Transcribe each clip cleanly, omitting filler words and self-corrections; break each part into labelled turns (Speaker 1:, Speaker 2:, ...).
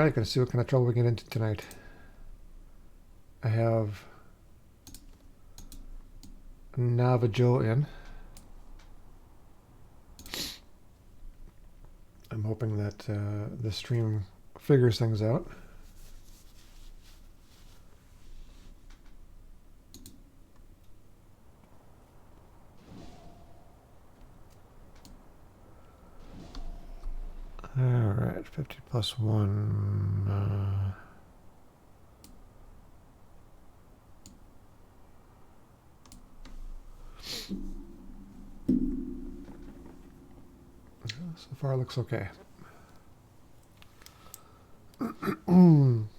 Speaker 1: mic and see what kind of trouble we get into tonight. I have NavaJoe in. I'm hoping that the stream figures things out. All right, 50 plus 1. So far, it looks okay. I'm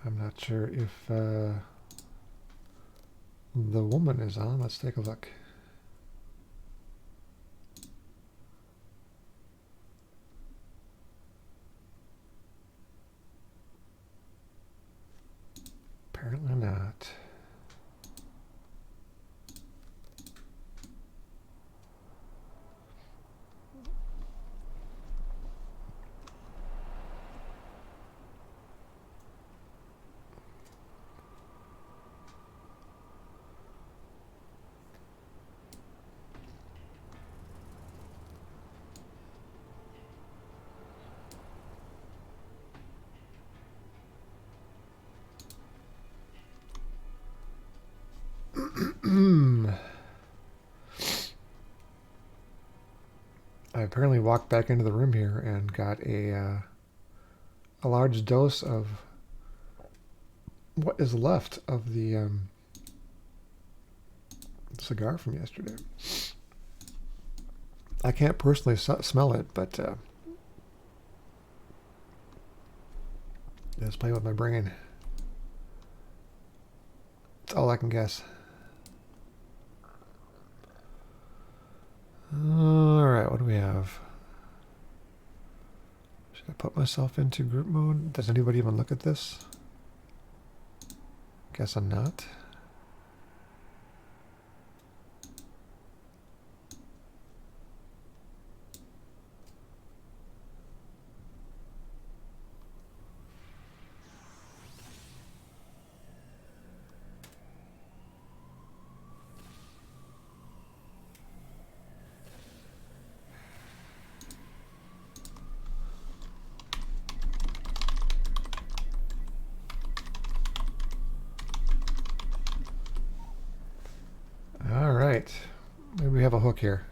Speaker 1: not sure if the woman is on. Let's take a look. Apparently not. I apparently walked back into the room here and got a large dose of what is left of the cigar from yesterday. I can't personally smell it, but it's playing with my brain. That's all I can guess. Alright, what do we have? Should I put myself into group mode? Does anybody even look at this? Guess I'm not. Alright, maybe we have a hook here.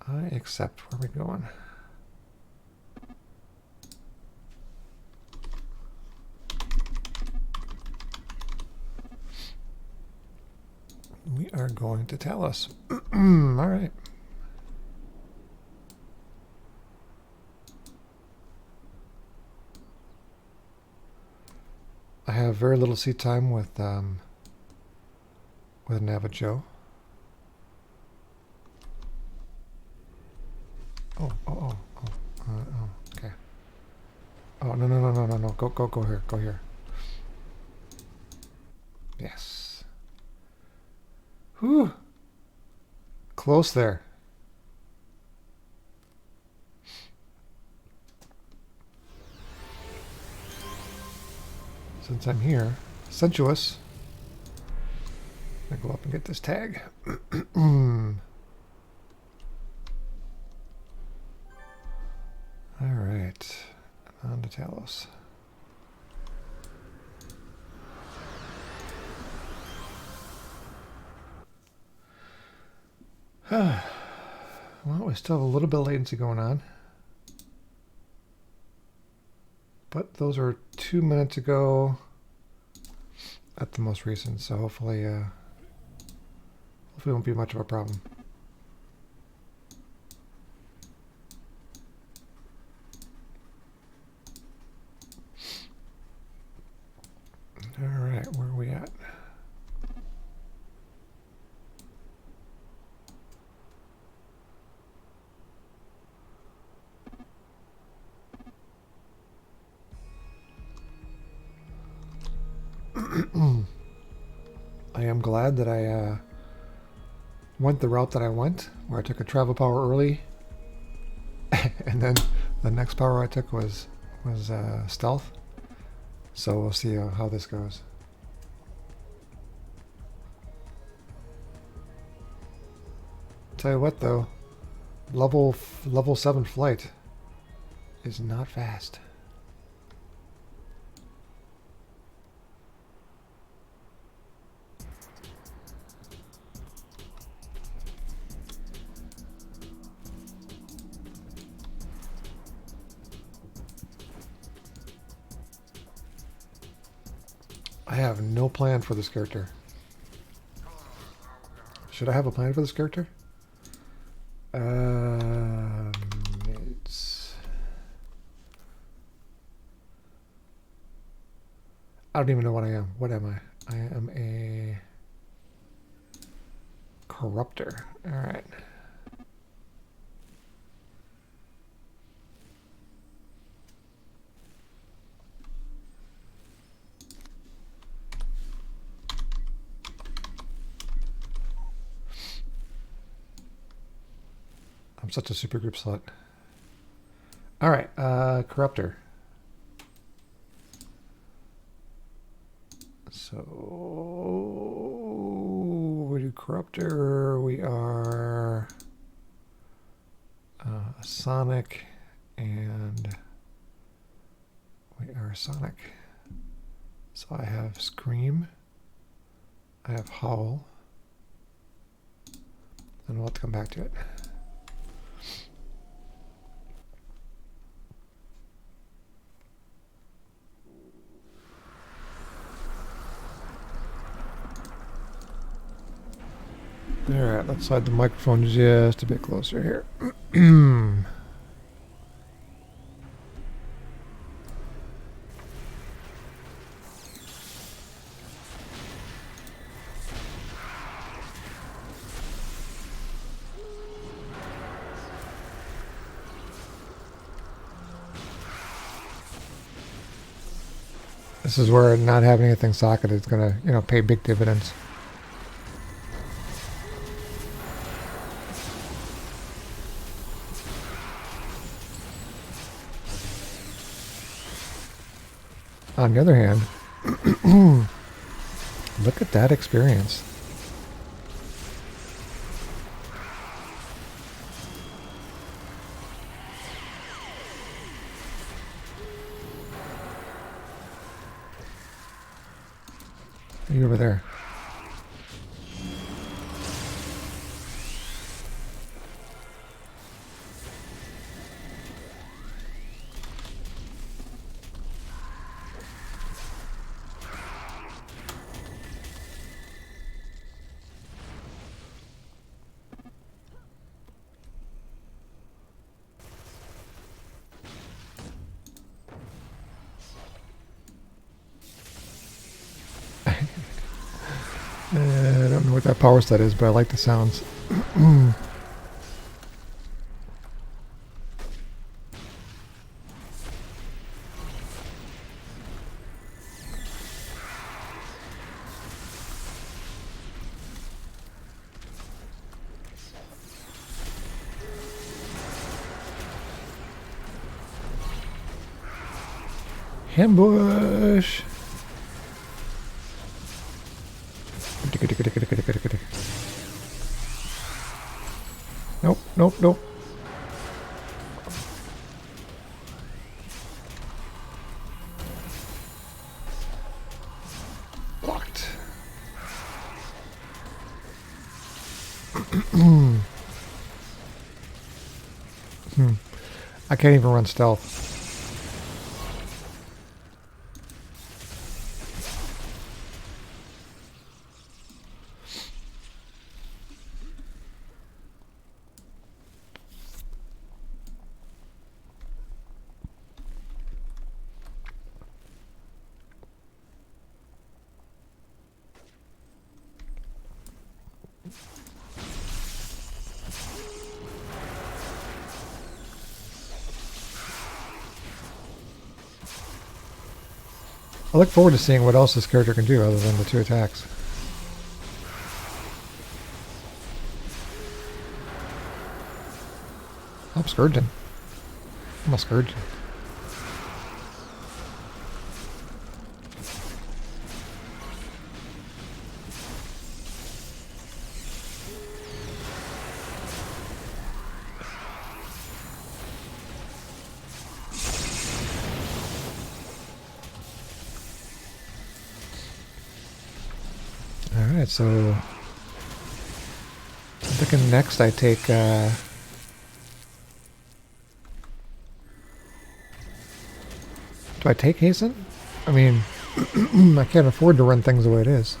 Speaker 1: I accept. Where are we going? We are going to Talos. Alright. I have very little seat time with NavaJoe. Oh, okay. Oh, no. Go here. Yes. Whew. Close there. Since I'm here, sensuous. I'm gonna go up and get this tag. All right, on to Talos. Well, we still have a little bit of latency going on. But those are 2 minutes ago at the most recent, so hopefully it won't be much of a problem. All right, where are we at? glad that I went the route that I went, where I took a travel power early, and then the next power I took was stealth. So we'll see how this goes. Tell you what though, level 7 flight is not fast. I have no plan for this character. Should I have a plan for this character? I don't even know what I am. What am I? I am a Corruptor. All right. I'm such a supergroup slut. All right, Corruptor. So we do Corruptor. We are Sonic, and we are Sonic. So I have Scream. I have Howl, and we'll have to come back to it. Alright, let's slide the microphone just a bit closer here. This is where not having anything socketed is going to, pay big dividends. On the other hand, look at that experience. You over there. I don't know what that power set is, but I like the sounds. Ambush! Nope, nope, nope. Blocked. I can't even run stealth. I look forward to seeing what else this character can do other than the 2 attacks. I'm scourging. I'm a scourging. Alright, so I'm thinking next I take do I take hasten? I mean I can't afford to run things the way it is.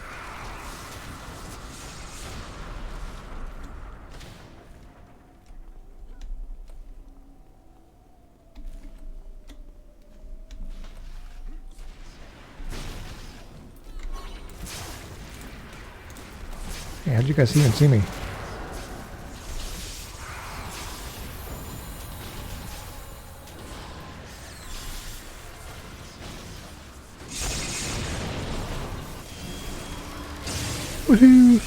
Speaker 1: Hey, how'd you guys even see me? Woohoo!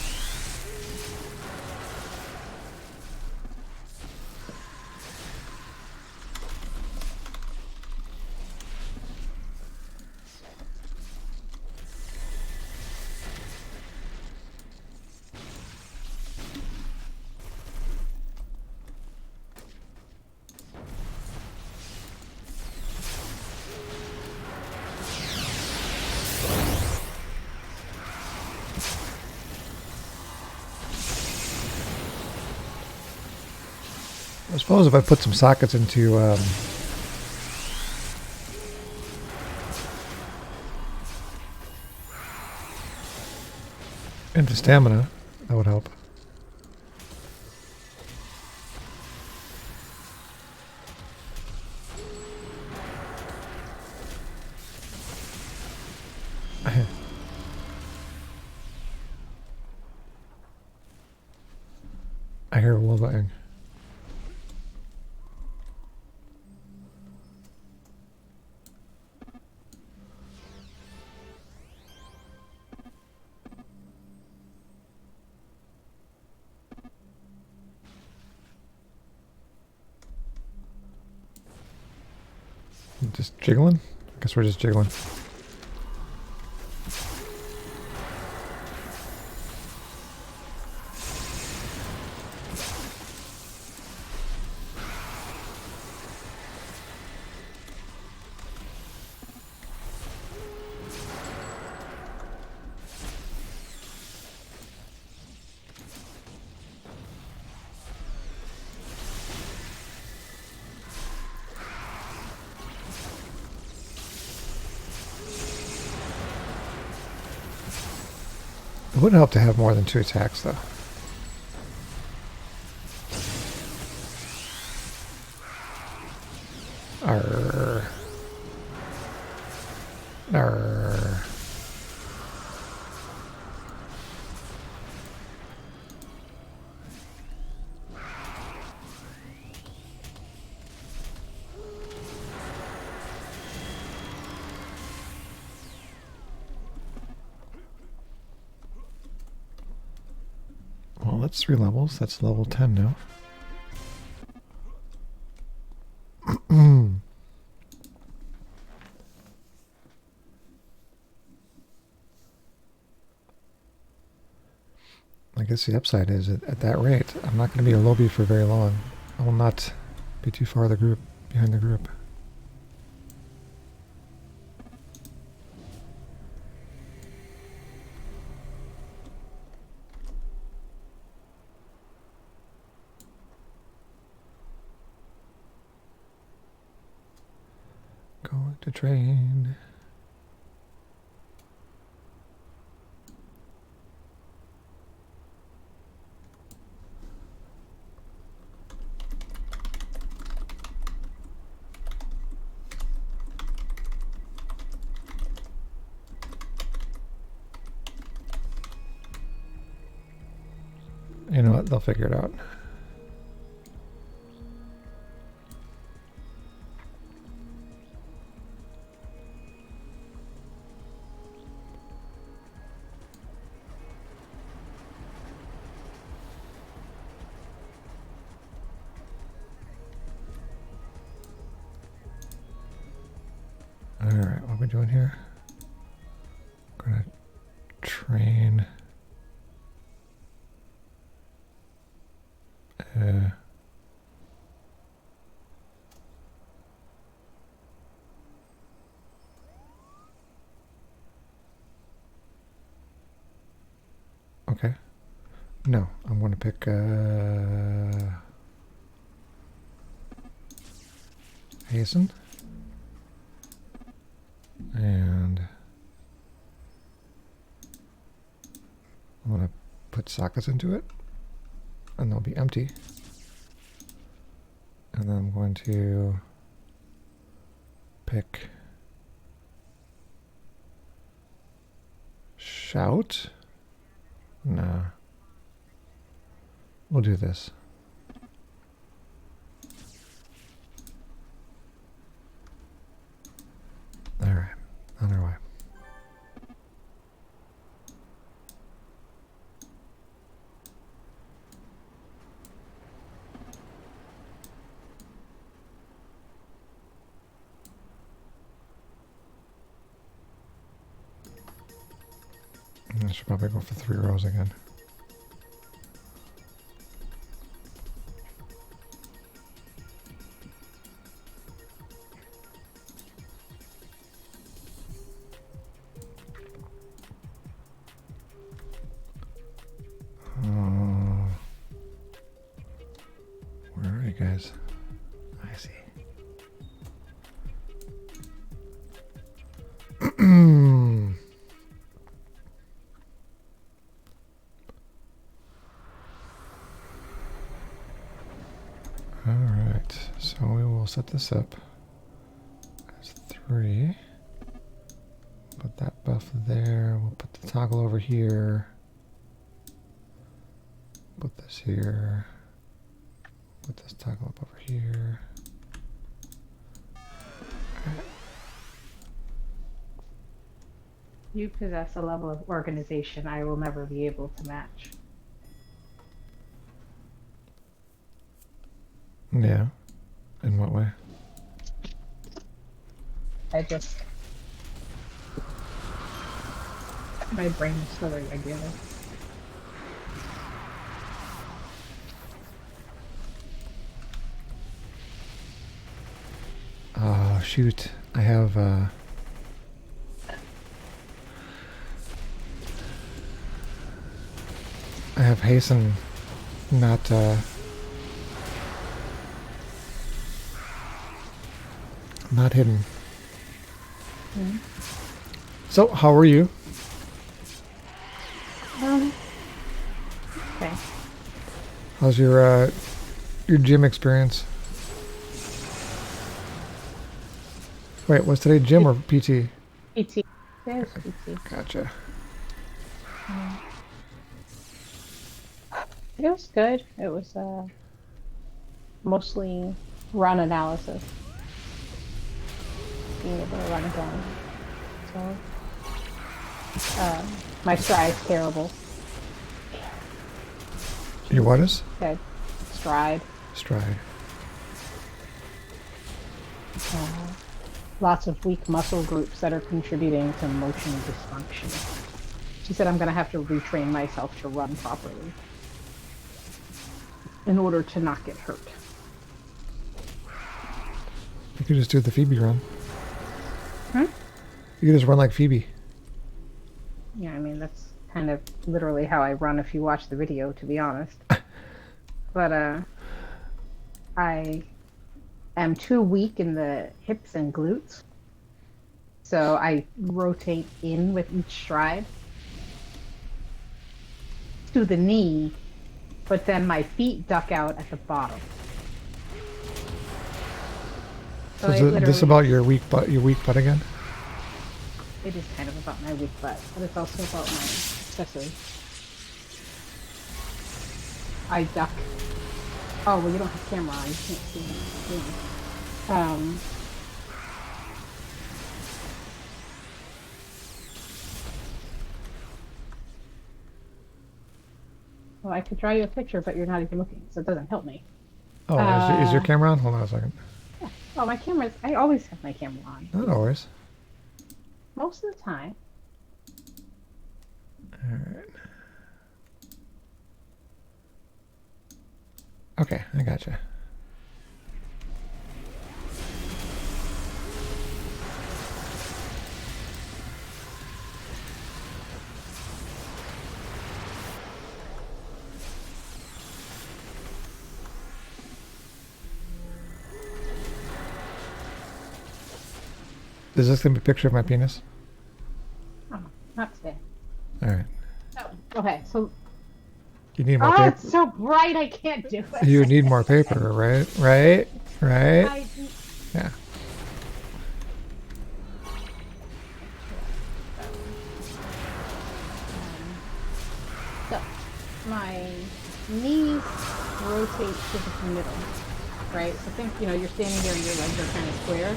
Speaker 1: I suppose if I put some sockets into stamina, that would help. I hear a wolfing. Just jiggling? I guess we're just jiggling. It would help to have more than 2 attacks, though. Arrgh. Arrgh. Well, that's 3 levels. That's level 10 now. I guess the upside is at that rate, I'm not going to be a lobby for very long. I will not be too far behind the group. Going to train. You know what? They'll figure it out. Alright, what are we doing here? I'm gonna train. Okay. No, I'm going to pick Hasten. And I'm going to put sockets into it. And they'll be empty. And then I'm going to pick Shout. Nah. We'll do this. Alright, on our way. I should probably go for 3 rows again. Where are you guys? I see. Alright, so we will set this up as 3. Put that buff there. We'll put the toggle over here. Put this here. Put this toggle up over here.
Speaker 2: You possess a level of organization I will never be able to match.
Speaker 1: Yeah. In what way?
Speaker 2: My brain is so irregular.
Speaker 1: Oh, shoot. I have, Hasten not, not hidden.
Speaker 2: Mm-hmm.
Speaker 1: So, how are you?
Speaker 2: Okay.
Speaker 1: How's your gym experience? Wait, was today gym or PT?
Speaker 2: PT. There's PT.
Speaker 1: Gotcha.
Speaker 2: It was good. It was mostly run analysis. Being able to run it down. So, my stride's terrible.
Speaker 1: Your what is?
Speaker 2: Good. Stride.
Speaker 1: Stride.
Speaker 2: Lots of weak muscle groups that are contributing to motion dysfunction. She said I'm going to have to retrain myself to run properly in order to not get hurt.
Speaker 1: You could just do the Phoebe run.
Speaker 2: Hmm?
Speaker 1: You could just run like Phoebe.
Speaker 2: Yeah, I mean, that's kind of literally how I run if you watch the video, to be honest. But I am too weak in the hips and glutes. So I rotate in with each stride to the knee, but then my feet duck out at the bottom.
Speaker 1: So is this about your weak butt again?
Speaker 2: It is kind of about my weak butt, but it's also about my accessory. I duck. Oh, well, you don't have camera on. You can't see me. Well, I could draw you a picture, but you're not even looking, so it doesn't help me.
Speaker 1: Oh, is your camera on? Hold on a second.
Speaker 2: Yeah. Oh, my camera's... I always have my camera on.
Speaker 1: Not always.
Speaker 2: Most of the time.
Speaker 1: All right. Okay, I gotcha. Is this gonna be a picture of my penis?
Speaker 2: Oh, not today.
Speaker 1: All right.
Speaker 2: Oh, okay, so.
Speaker 1: You need more
Speaker 2: Oh,
Speaker 1: paper.
Speaker 2: it's so bright I can't do it.
Speaker 1: You need more paper, right? Right? Right? Yeah.
Speaker 2: So, my knees rotate to the middle, right? So think, you're standing there and your legs are kind of square,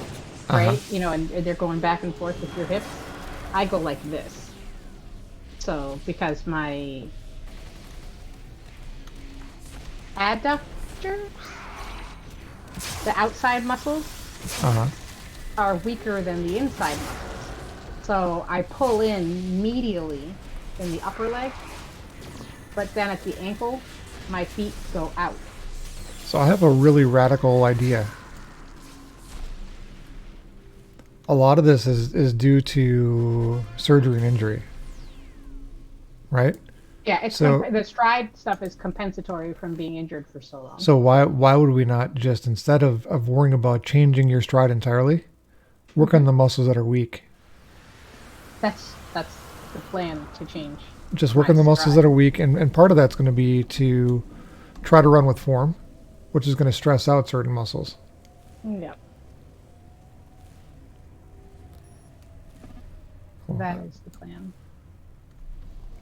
Speaker 2: right? And they're going back and forth with your hips. I go like this. So, because my adductors, the outside muscles, are weaker than the inside muscles. So I pull in medially in the upper leg, but then at the ankle, my feet go out.
Speaker 1: So I have a really radical idea. A lot of this is due to surgery and injury, right?
Speaker 2: Yeah, the stride stuff is compensatory from being injured for so long.
Speaker 1: So why would we not just, instead of worrying about changing your stride entirely, work on the muscles that are weak?
Speaker 2: That's the plan, to change.
Speaker 1: Just work on the muscles that are weak, and part of that's going to be to try to run with form, which is going to stress out certain muscles.
Speaker 2: Yeah. That is the plan.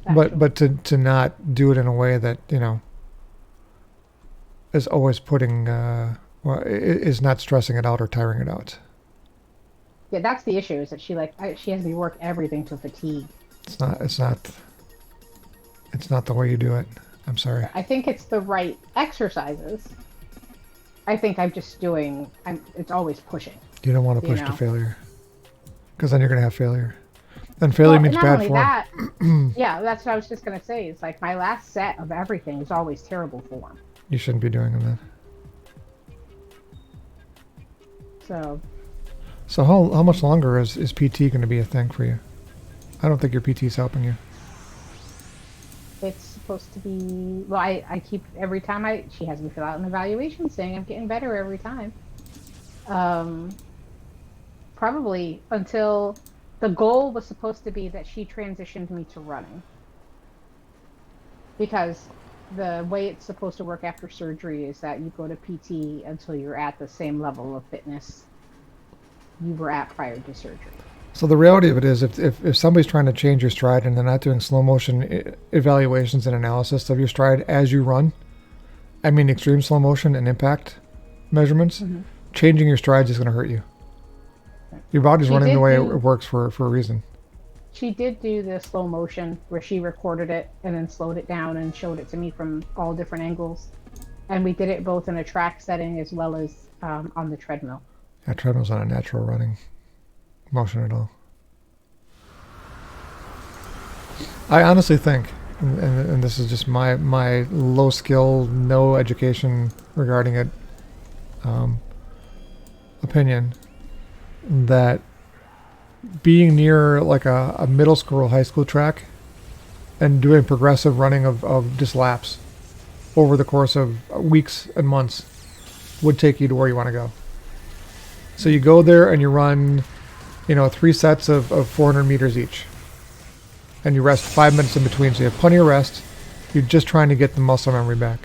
Speaker 1: But to not do it in a way that, is always putting, is not stressing it out or tiring it out.
Speaker 2: Yeah, that's the issue, is that she has me work everything to fatigue.
Speaker 1: It's not the way you do it. I'm sorry.
Speaker 2: I think it's the right exercises. I think it's always pushing.
Speaker 1: You don't want to push to failure, because then you're going to have failure. And failure means bad form.
Speaker 2: That, yeah, that's what I was just going to say. It's like my last set of everything is always terrible form.
Speaker 1: You shouldn't be doing that. So how much longer is PT going to be a thing for you? I don't think your PT is helping you.
Speaker 2: It's supposed to be... Well, I keep... Every time she has me fill out an evaluation saying I'm getting better every time. Probably until... The goal was supposed to be that she transitioned me to running. Because the way it's supposed to work after surgery is that you go to PT until you're at the same level of fitness you were at prior to surgery.
Speaker 1: So the reality of it is, if somebody's trying to change your stride and they're not doing slow motion evaluations and analysis of your stride as you run, I mean extreme slow motion and impact measurements, changing your strides is going to hurt you. Your body's running the way it works for a reason.
Speaker 2: She did do the slow motion where she recorded it and then slowed it down and showed it to me from all different angles. And we did it both in a track setting as well as on the treadmill.
Speaker 1: Yeah, treadmill's not a natural running motion at all. I honestly think, and this is just my low skill, no education regarding it opinion, that being near like a middle school or high school track and doing progressive running of just laps over the course of weeks and months would take you to where you want to go. So you go there and you run, 3 sets of 400 meters each. And you rest 5 minutes in between, so you have plenty of rest. You're just trying to get the muscle memory back.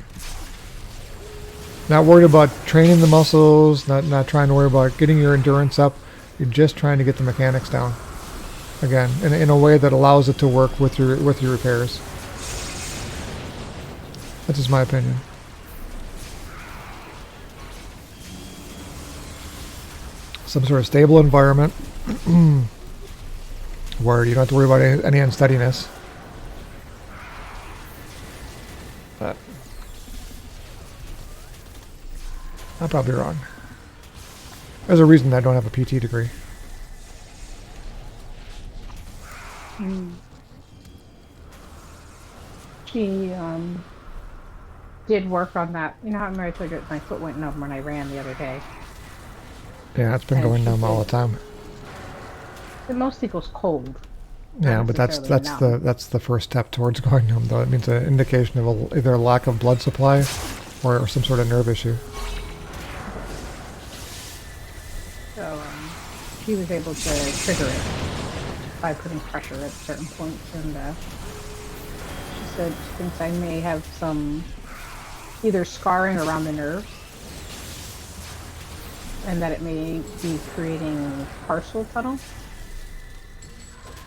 Speaker 1: Not worried about training the muscles, not trying to worry about getting your endurance up. You're just trying to get the mechanics down. Again, in a way that allows it to work with your repairs. That's just my opinion. Some sort of stable environment where you don't have to worry about any unsteadiness. But I'm probably wrong. There's a reason I don't have a PT degree.
Speaker 2: She did work on that. You know how I remember I told you my foot went numb when I ran the other day?
Speaker 1: Yeah, it's been
Speaker 2: And
Speaker 1: going
Speaker 2: she
Speaker 1: numb all
Speaker 2: said
Speaker 1: the time.
Speaker 2: it mostly goes cold.
Speaker 1: Yeah, but that's the first step towards going numb, though. It means an indication of either a lack of blood supply or some sort of nerve issue.
Speaker 2: So she was able to trigger it by putting pressure at certain points, and she said she thinks I may have some either scarring around the nerves, and that it may be creating carpal tunnel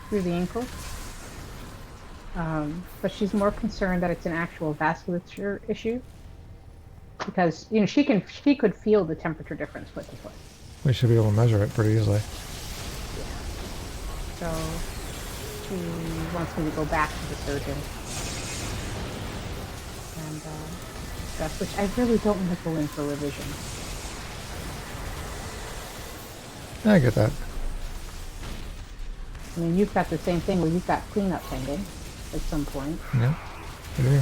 Speaker 2: through the ankle. But she's more concerned that it's an actual vasculature issue, because she could feel the temperature difference foot to foot.
Speaker 1: We should be able to measure it pretty easily.
Speaker 2: So she wants me to go back to the surgeon and discuss, which I really don't want to go in for revision.
Speaker 1: I get that.
Speaker 2: I mean, you've got the same thing where you've got cleanup pending at some point.
Speaker 1: Yeah, I do.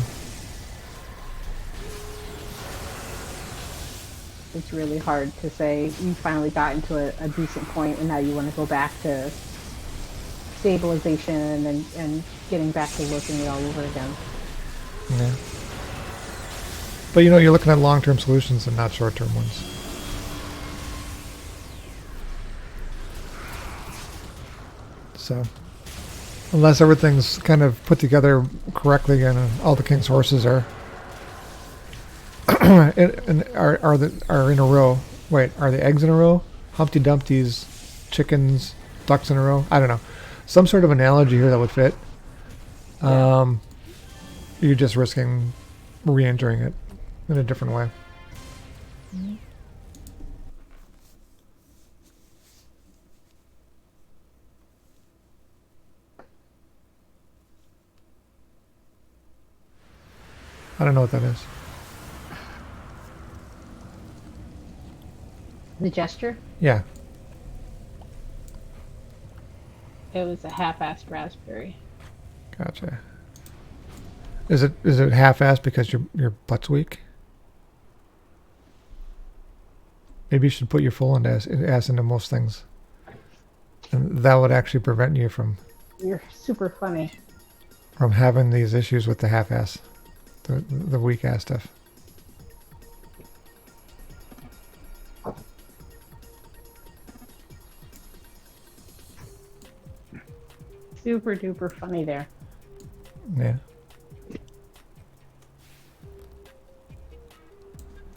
Speaker 2: It's really hard to say you finally got into a decent point and now you want to go back to stabilization and getting back to working it all over again.
Speaker 1: Yeah. But you're looking at long-term solutions and not short-term ones. So, unless everything's kind of put together correctly and all the king's horses are are in a row. Wait, are the eggs in a row? Humpty Dumpty's chickens, ducks in a row? I don't know. Some sort of analogy here that would fit. You're just risking re-injuring it in a different way.
Speaker 2: Mm-hmm.
Speaker 1: I don't know what that is.
Speaker 2: The gesture?
Speaker 1: Yeah.
Speaker 2: It was a half-assed raspberry.
Speaker 1: Gotcha. Is it half-assed because your butt's weak? Maybe you should put your full ass into most things. And that would actually prevent you from...
Speaker 2: You're super funny.
Speaker 1: From having these issues with the half-ass. The weak-ass stuff.
Speaker 2: Super duper funny there.
Speaker 1: Yeah.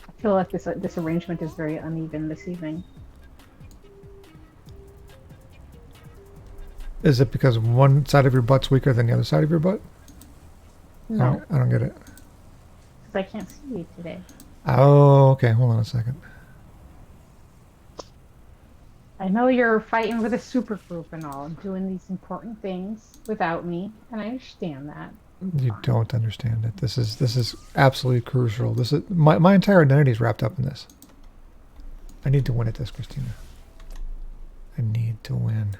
Speaker 2: I feel like this arrangement is very uneven this evening.
Speaker 1: Is it because one side of your butt's weaker than the other side of your butt?
Speaker 2: No.
Speaker 1: I don't get it.
Speaker 2: Because I can't see you today.
Speaker 1: Oh, okay. Hold on a second.
Speaker 2: I know you're fighting with a super group and all, and doing these important things without me, and I understand that.
Speaker 1: You don't understand it. This is absolutely crucial. This is my entire identity is wrapped up in this. I need to win at this, Christina. I need to win.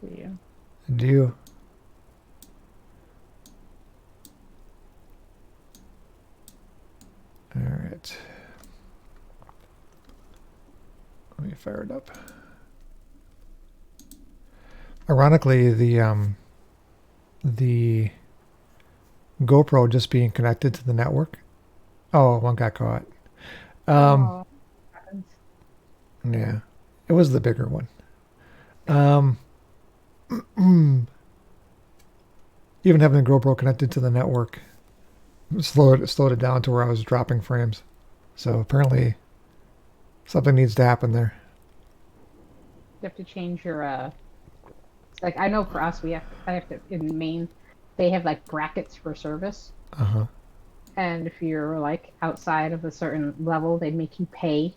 Speaker 2: Do you?
Speaker 1: I do. All right. Let me fire it up. Ironically, the GoPro just being connected to the network. Oh, one got caught. Yeah, it was the bigger one. Even having the GoPro connected to the network slowed it down to where I was dropping frames. So apparently something needs to happen there.
Speaker 2: You have to change your like I know for us I have to in Maine they have like brackets for service.
Speaker 1: Uh-huh.
Speaker 2: And if you're like outside of a certain level, they make you pay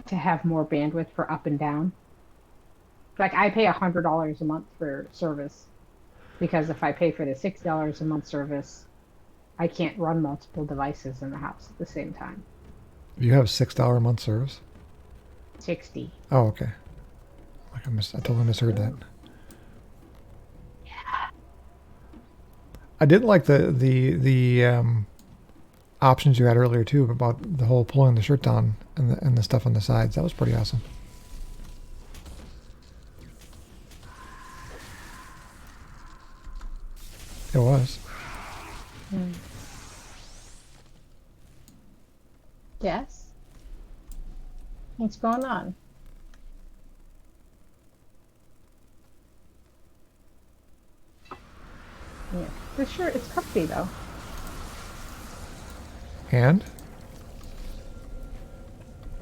Speaker 2: to have more bandwidth for up and down. Like I pay $100 a month for service because if I pay for the $60 a month service, I can't run multiple devices in the house at the same time.
Speaker 1: You have $6 a month service?
Speaker 2: 60.
Speaker 1: Oh, okay. Like I totally misheard that. I didn't like the options you had earlier too about the whole pulling the shirt down and the stuff on the sides. That was pretty awesome. It was.
Speaker 2: Yes. What's going on? Yeah. The shirt, it's comfy though.
Speaker 1: And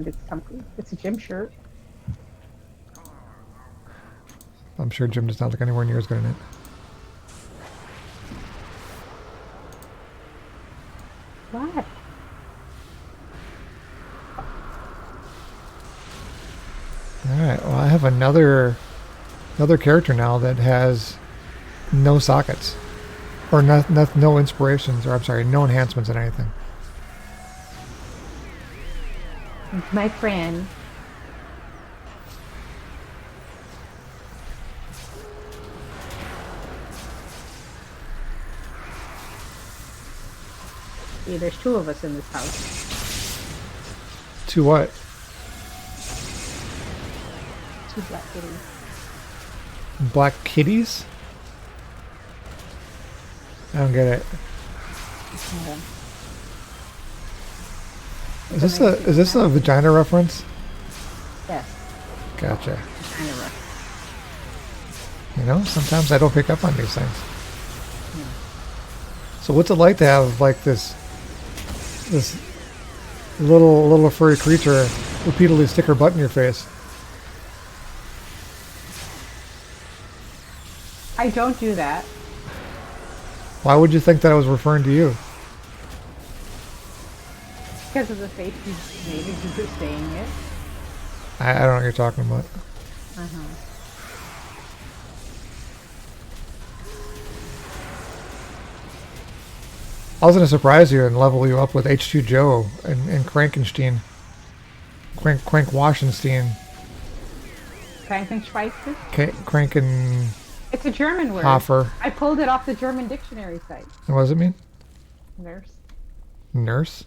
Speaker 2: It's comfy. It's a gym shirt.
Speaker 1: I'm sure Jim does not look anywhere near as good in it.
Speaker 2: What?
Speaker 1: Alright, well I have another character now that has no sockets. Or no inspirations, or I'm sorry, no enhancements in anything.
Speaker 2: My friend. Yeah, there's two of us in this house.
Speaker 1: To what?
Speaker 2: Two black kitties.
Speaker 1: Black kitties? I don't get it.
Speaker 2: Yeah.
Speaker 1: Is this a vagina reference?
Speaker 2: Yes.
Speaker 1: Gotcha.
Speaker 2: Kind of rough.
Speaker 1: You know, sometimes I don't pick up on these things. So what's it like to have like this little furry creature repeatedly stick her butt in your face?
Speaker 2: I don't do that.
Speaker 1: Why would you think that I was referring to you?
Speaker 2: Because of the face you made as you were saying it.
Speaker 1: I don't know what you're talking about. I was going to surprise you and level you up with H2Joe and Krankenstein. Crank Washenstein.
Speaker 2: Krankenschweizer?
Speaker 1: Kranken...
Speaker 2: It's a German word.
Speaker 1: Hofer.
Speaker 2: I pulled it off the German dictionary site.
Speaker 1: And what does it mean?
Speaker 2: Nurse.
Speaker 1: Nurse?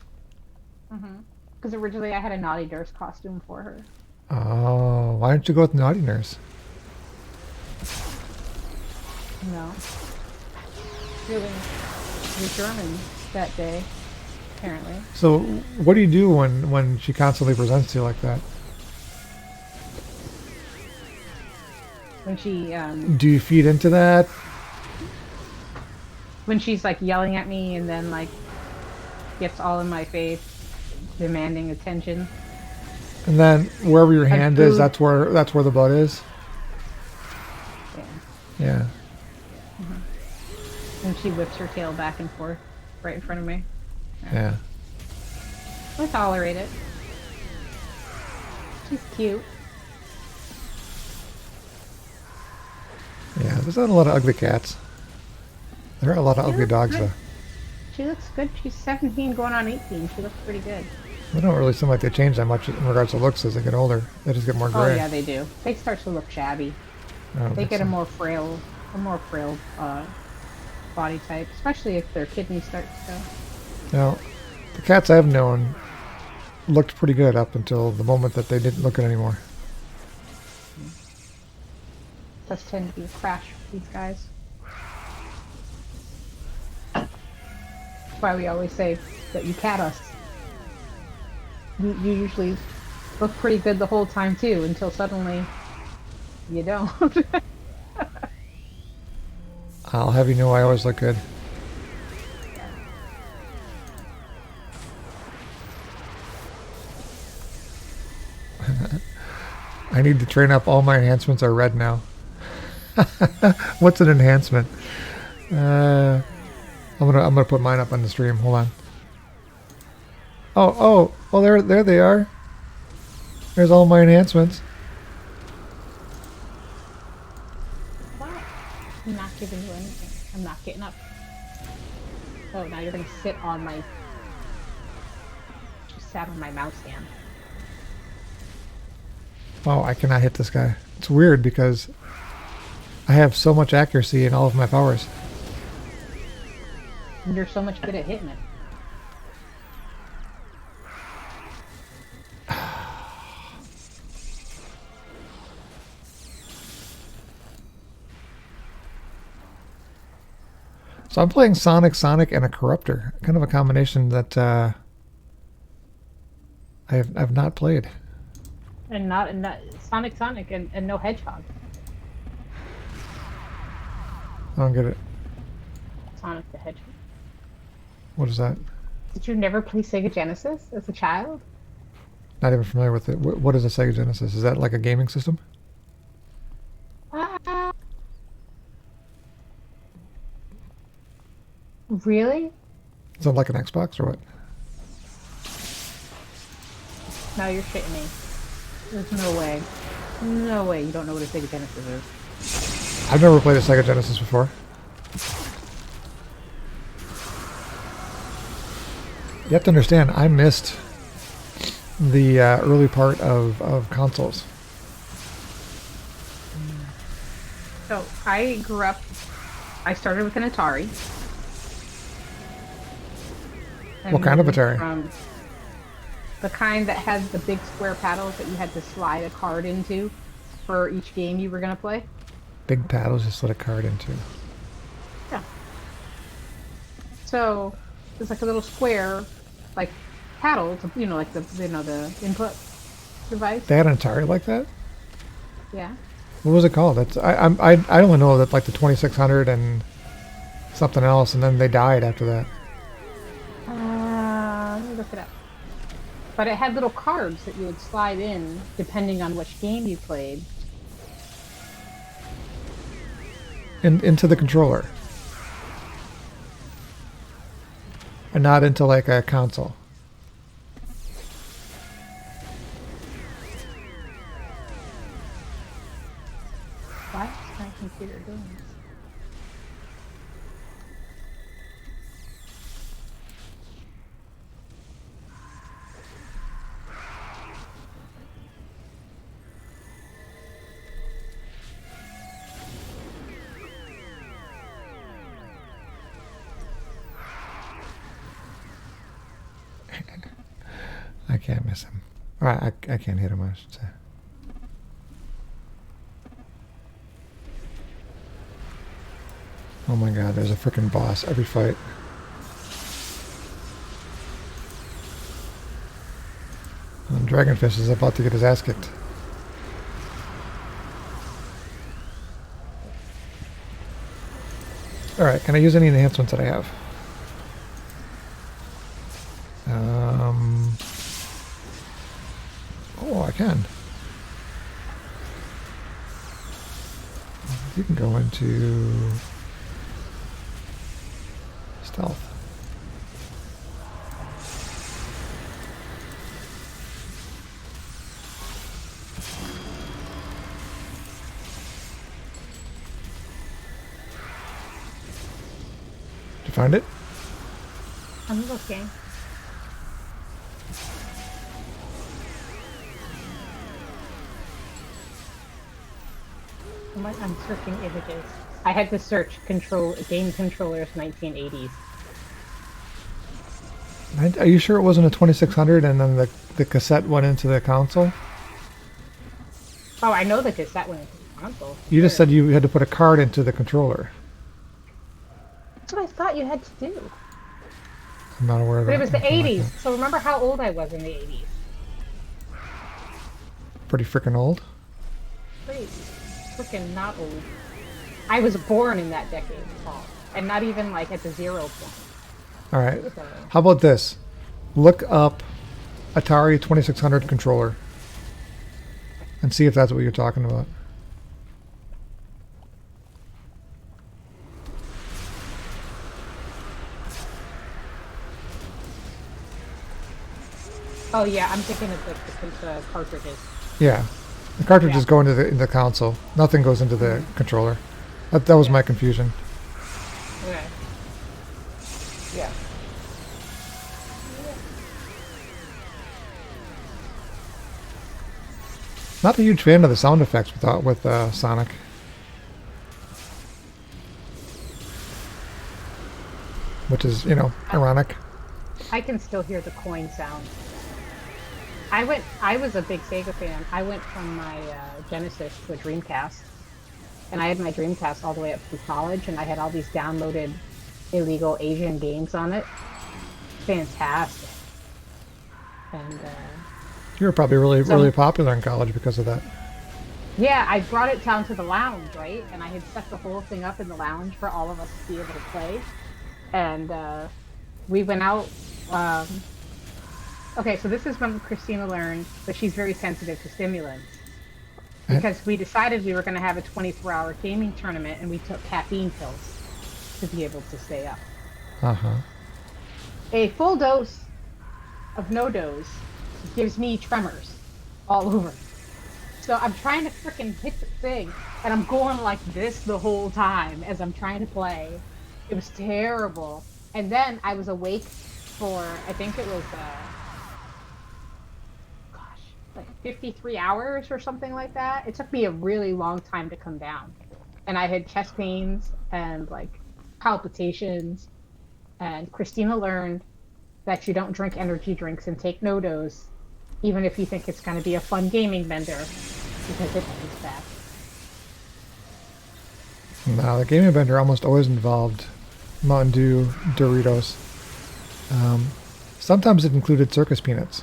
Speaker 2: Because originally I had a naughty nurse costume for her.
Speaker 1: Oh, why don't you go with Naughty Nurse?
Speaker 2: No. Really was German that day, apparently.
Speaker 1: So, what do you do when she constantly presents to you like that?
Speaker 2: When she,
Speaker 1: Do you feed into that?
Speaker 2: when she's like yelling at me and then like gets all in my face, demanding attention.
Speaker 1: And then wherever your hand is,
Speaker 2: food.
Speaker 1: that's where the butt is.
Speaker 2: Yeah.
Speaker 1: Yeah.
Speaker 2: And she whips her tail back and forth right in front of me.
Speaker 1: Yeah.
Speaker 2: I tolerate it. She's cute.
Speaker 1: Yeah, there's not a lot of ugly cats. There are a lot of ugly dogs, though.
Speaker 2: She looks good. She's 17 going on 18. She looks pretty good.
Speaker 1: They don't really seem like they change that much in regards to looks as they get older. They just get more gray.
Speaker 2: Oh yeah, they do. They start to look shabby. They get a more frail body type, especially if their kidneys start to go.
Speaker 1: Now, the cats I've known looked pretty good up until the moment that they didn't look good anymore.
Speaker 2: Does tend to be a crash for these guys. That's why we always say that you cat us. You usually look pretty good the whole time too, until suddenly you don't.
Speaker 1: I'll have you know I always look good. I need to train up. All my enhancements are red now. What's an enhancement? I'm gonna put mine up on the stream. Hold on. Oh, there they are. There's all my enhancements.
Speaker 2: What? I'm not giving you anything. I'm not getting up. Oh, now you're gonna sit on my... Just sat on my mouse stand.
Speaker 1: Wow, I cannot hit this guy. It's weird because I have so much accuracy in all of my powers.
Speaker 2: And you're so much good at hitting it.
Speaker 1: So I'm playing Sonic, and a Corruptor. Kind of a combination that I've not played.
Speaker 2: And not Sonic and no Hedgehog.
Speaker 1: I don't get it.
Speaker 2: Sonic the Hedgehog.
Speaker 1: What is that?
Speaker 2: Did you never play Sega Genesis as a child?
Speaker 1: Not even familiar with it. What is a Sega Genesis? Is that like a gaming system?
Speaker 2: Really?
Speaker 1: Is it like an Xbox or what?
Speaker 2: No, you're shitting me. There's no way. No way you don't know what a Sega Genesis is.
Speaker 1: I've never played a Sega Genesis before. You have to understand, I missed the early part of consoles.
Speaker 2: So I grew up. I started with an Atari.
Speaker 1: What kind of Atari?
Speaker 2: From the kind that had the big square paddles that you had to slide a card into for each game you were going to play.
Speaker 1: Big paddles you slid a card into.
Speaker 2: Yeah. So it's like a little square, like paddle, you know, like the input device.
Speaker 1: They had an Atari like that?
Speaker 2: Yeah.
Speaker 1: What was it called? That's I only know that like the 2600 and something else, and then they died after that.
Speaker 2: Let me look it up. But it had little cards that you would slide in depending on which game you played.
Speaker 1: Into the controller. And not into like a console.
Speaker 2: Why is my computer doing this?
Speaker 1: I can't miss him. Alright, I can't hit him, I should say. Oh my god, there's a freaking boss every fight. And Dragonfish is about to get his ass kicked. Alright, can I use any enhancements that I have? Oh, I can. You can go into stealth. Did you find it?
Speaker 2: I'm looking. I'm searching images. I had to search game controllers 1980s.
Speaker 1: Are you sure it wasn't a 2600 and then the cassette went into the console?
Speaker 2: Oh, I know the cassette went into the console.
Speaker 1: You just said you had to put a card into the controller.
Speaker 2: That's what I thought you had to do.
Speaker 1: I'm not aware of that.
Speaker 2: But it was the 80s, so remember how old I was in the 80s.
Speaker 1: Pretty freaking old.
Speaker 2: Pretty freaking not old. I was born in that decade, Paul, and not even like at the 0 point.
Speaker 1: All right. How about this? Look up Atari 2600 controller and see if that's what you're talking about.
Speaker 2: Oh yeah, I'm thinking of the cartridges.
Speaker 1: Yeah. The cartridges go into the console. Nothing goes into the controller. That was my confusion.
Speaker 2: Okay. Yeah.
Speaker 1: Not a huge fan of the sound effects with Sonic. which is, you know, ironic.
Speaker 2: I can still hear the coin sound. I was a big Sega fan. I went from my Genesis to a Dreamcast, and I had my Dreamcast all the way up through college, and I had all these downloaded illegal Asian games on it. Fantastic. And
Speaker 1: You were probably really, really
Speaker 2: so
Speaker 1: popular in college because of that.
Speaker 2: yeah, I brought it down to the lounge, right? And I had set the whole thing up in the lounge for all of us to be able to play. And we went out. Um, okay, so this is when Christina learned that she's very sensitive to stimulants
Speaker 1: Eh,
Speaker 2: because we decided we were going to have a 24-hour gaming tournament and we took caffeine pills to be able to stay up.
Speaker 1: uh-huh.
Speaker 2: A full dose of no dose gives me tremors all over. So I'm trying to freaking hit the thing, and I'm going like this the whole time as I'm trying to play. It was terrible. And then I was awake for, I think it was, gosh, like 53 hours or something like that. It took me a really long time to come down. And I had chest pains and like palpitations. And Christina learned that you don't drink energy drinks and take no dose, even if you think it's going to be a fun gaming bender, because it is bad.
Speaker 1: Now, the gaming bender almost always involved Mountain Dew, Doritos. Um, Sometimes it included circus peanuts.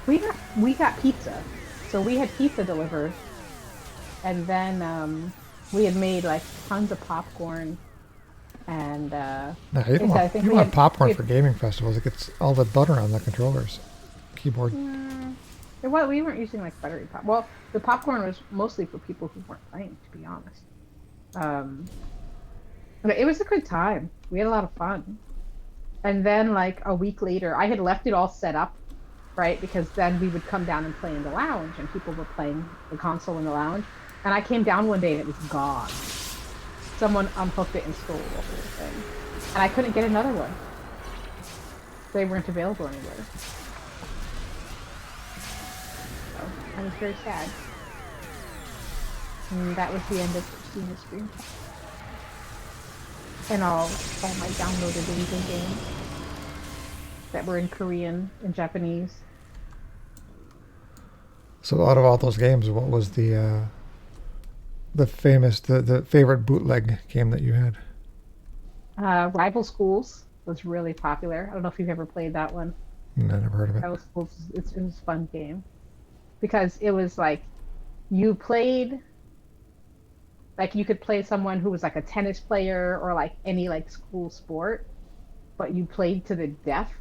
Speaker 2: We got pizza, so we had pizza delivered, and then we had made like tons of popcorn, and
Speaker 1: No, you don't
Speaker 2: I
Speaker 1: want,
Speaker 2: think
Speaker 1: you
Speaker 2: we
Speaker 1: want
Speaker 2: had
Speaker 1: popcorn
Speaker 2: we
Speaker 1: for gaming festivals. It gets all the butter on the controllers, keyboard.
Speaker 2: well, we weren't using like buttery pop. Well, the popcorn was mostly for people who weren't playing, to be honest. Um, but it was a good time. We had a lot of fun. And then like a week later, I had left it all set up, right? Because then we would come down and play in the lounge, and people were playing the console in the lounge. And I came down one day and it was gone. Someone unhooked it and stole the whole thing. And I couldn't get another one. They weren't available anywhere. So I was very sad. And that was the end of Christina's stream. And all my downloaded Asian games that were in Korean and Japanese.
Speaker 1: So out of all those games, what was the famous, the favorite bootleg game that you had?
Speaker 2: Rival Schools was really popular. I don't know if you've ever played that one.
Speaker 1: No, I never heard of it.
Speaker 2: Rival Schools, it was a fun game because it was like you played, like you could play someone who was like a tennis player or like any like school sport, but you played to the death.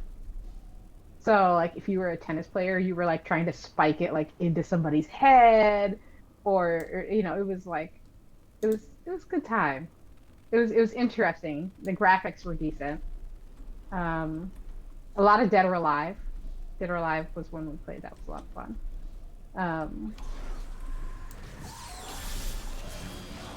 Speaker 2: So like if you were a tennis player, you were like trying to spike it like into somebody's head, or you know, it was like it was a good time. It was interesting. The graphics were decent. Um, a lot of Dead or Alive. Dead or Alive was one we played. That was a lot of fun. Um,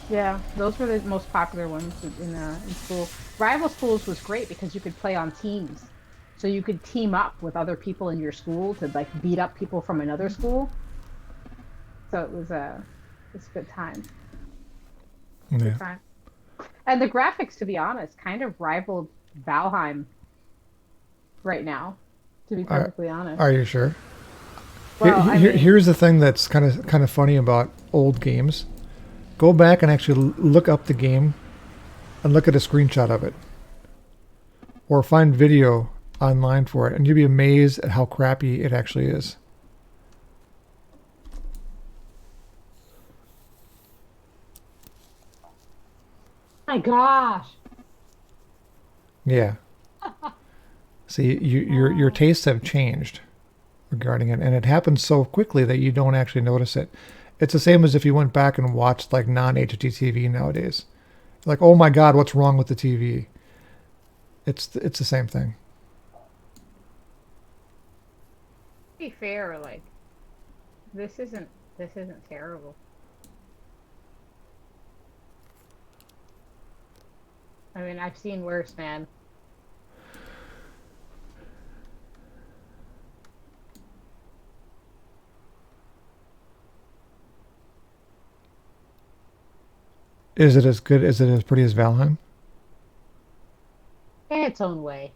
Speaker 2: yeah, those were the most popular ones in school. Rival Schools was great because you could play on teams. So you could team up with other people in your school to like beat up people from another school. So it's a good time.
Speaker 1: Yeah.
Speaker 2: Good time. And the graphics, to be honest, kind of rivaled Valheim right now, to be
Speaker 1: Are,
Speaker 2: perfectly honest.
Speaker 1: are you sure?
Speaker 2: Well, I mean,
Speaker 1: Here's the thing that's kind of funny about old games. Go back and actually look up the game and look at a screenshot of it, or find video online for it, and you'll be amazed at how crappy it actually is.
Speaker 2: my gosh.
Speaker 1: Yeah. See, your tastes have changed regarding it, and it happens so quickly that you don't actually notice it. It's the same as if you went back and watched like non-HD TV nowadays. Like, oh my God, what's wrong with the TV? It's the same thing.
Speaker 2: To be fair, like this isn't terrible. I mean, I've seen worse, man.
Speaker 1: Is it as good? Is it as pretty as Valheim?
Speaker 2: Eh, in its own way.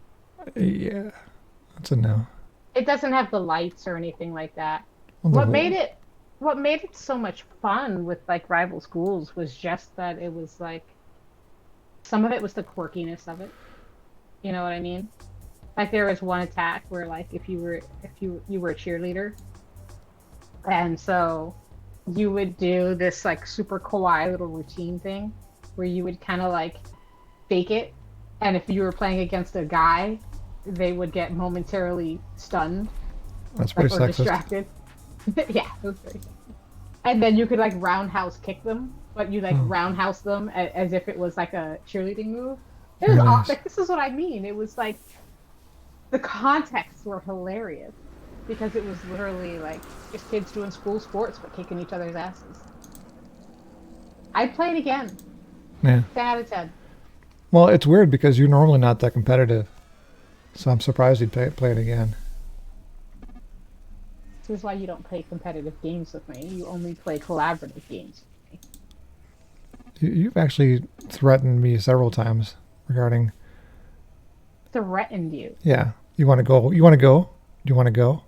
Speaker 1: Yeah, that's a no.
Speaker 2: It doesn't have the lights or anything like that.
Speaker 1: Well,
Speaker 2: What made it what made it so much fun with like rival schools was just that it was like some of it was the quirkiness of it. You know what I mean? Like there was one attack where like if you were a cheerleader and so you would do this like super kawaii little routine thing where you would kind of like fake it, and if you were playing against a guy, they would get momentarily stunned,
Speaker 1: that's
Speaker 2: like
Speaker 1: pretty
Speaker 2: or
Speaker 1: sexist.
Speaker 2: distracted. Yeah, it was very. And then you could like roundhouse kick them, but you like
Speaker 1: Oh,
Speaker 2: roundhouse them as if it was like a cheerleading move. It was
Speaker 1: very nice.
Speaker 2: like this is what I mean. It was like the contexts were hilarious because it was literally like just kids doing school sports but kicking each other's asses. I'd play it again.
Speaker 1: Yeah.
Speaker 2: 10 out of 10.
Speaker 1: Well, it's weird because you're normally not that competitive, so I'm surprised you'd play it again.
Speaker 2: This is why you don't play competitive games with me. You only play collaborative games with me.
Speaker 1: You've actually threatened me several times regarding.
Speaker 2: Threatened you.
Speaker 1: Yeah, you want to go? You want to go? Do you want to go?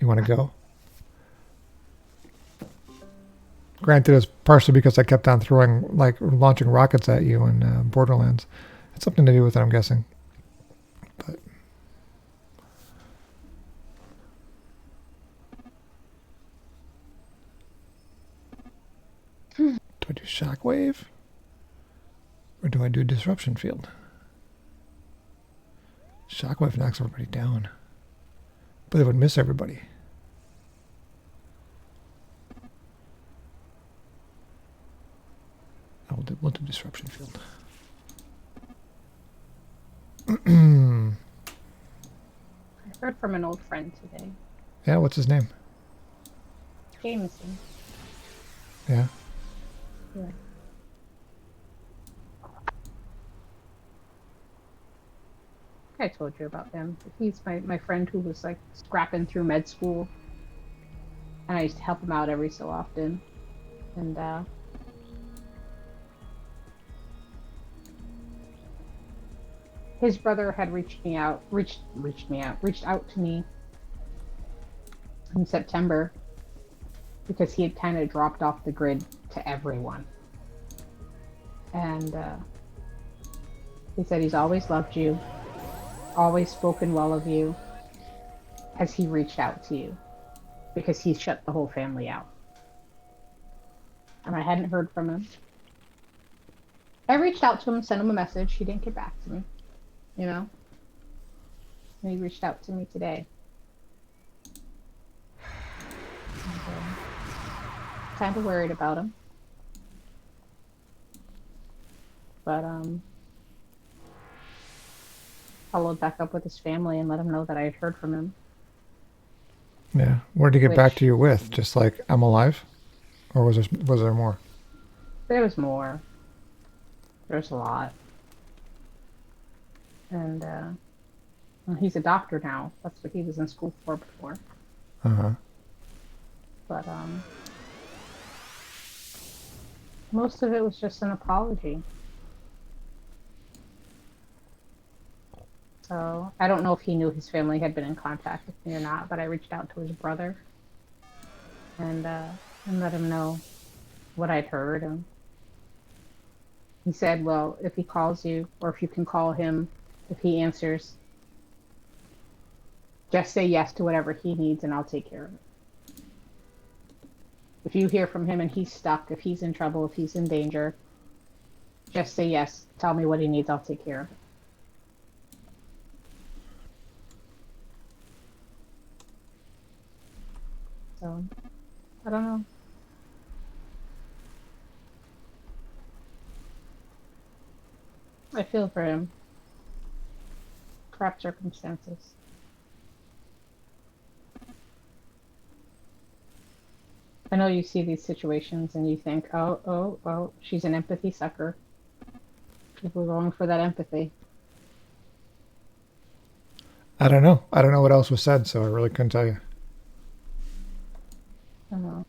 Speaker 1: You want to go? Granted, it's partially because I kept on launching rockets at you in Borderlands. It's something to do with it, I'm guessing. But do I do Shockwave? Or do I do Disruption Field? Shockwave knocks everybody down. But it would miss everybody. We'll do Disruption Field.
Speaker 2: I heard from an old friend today.
Speaker 1: Yeah, what's his name?
Speaker 2: Jameson.
Speaker 1: Yeah.
Speaker 2: Yeah. I told you about him. He's my friend who was like scrapping through med school. And I used to help him out every so often. And his brother had reached out to me in September because he had kind of dropped off the grid to everyone. And he said he's always loved you, always spoken well of you, as he reached out to you because he shut the whole family out. And I hadn't heard from him. I reached out to him, sent him a message. He didn't get back to me, you know? And he reached out to me today. Kind of worried about him. But, followed back up with his family and let him know that I had heard from him.
Speaker 1: Yeah. What did he get back to you with? Just like, I'm alive? Or was there more?
Speaker 2: There was more. There's a lot. And well, he's a doctor now. That's what he was in school for before.
Speaker 1: Uh-huh.
Speaker 2: But most of it was just an apology. So I don't know if he knew his family had been in contact with me or not, but I reached out to his brother and let him know what I'd heard. And he said, well, if he calls you, or if you can call him, if he answers, just say yes to whatever he needs and I'll take care of it. If you hear from him and he's stuck, if he's in trouble, if he's in danger, just say yes. Tell me what he needs, I'll take care of it. So, I don't know. I feel for him. Crap circumstances. I know you see these situations and you think, oh, she's an empathy sucker. People are going for that empathy.
Speaker 1: I don't know. I don't know what else was said, so I really couldn't tell you.
Speaker 2: I don't know.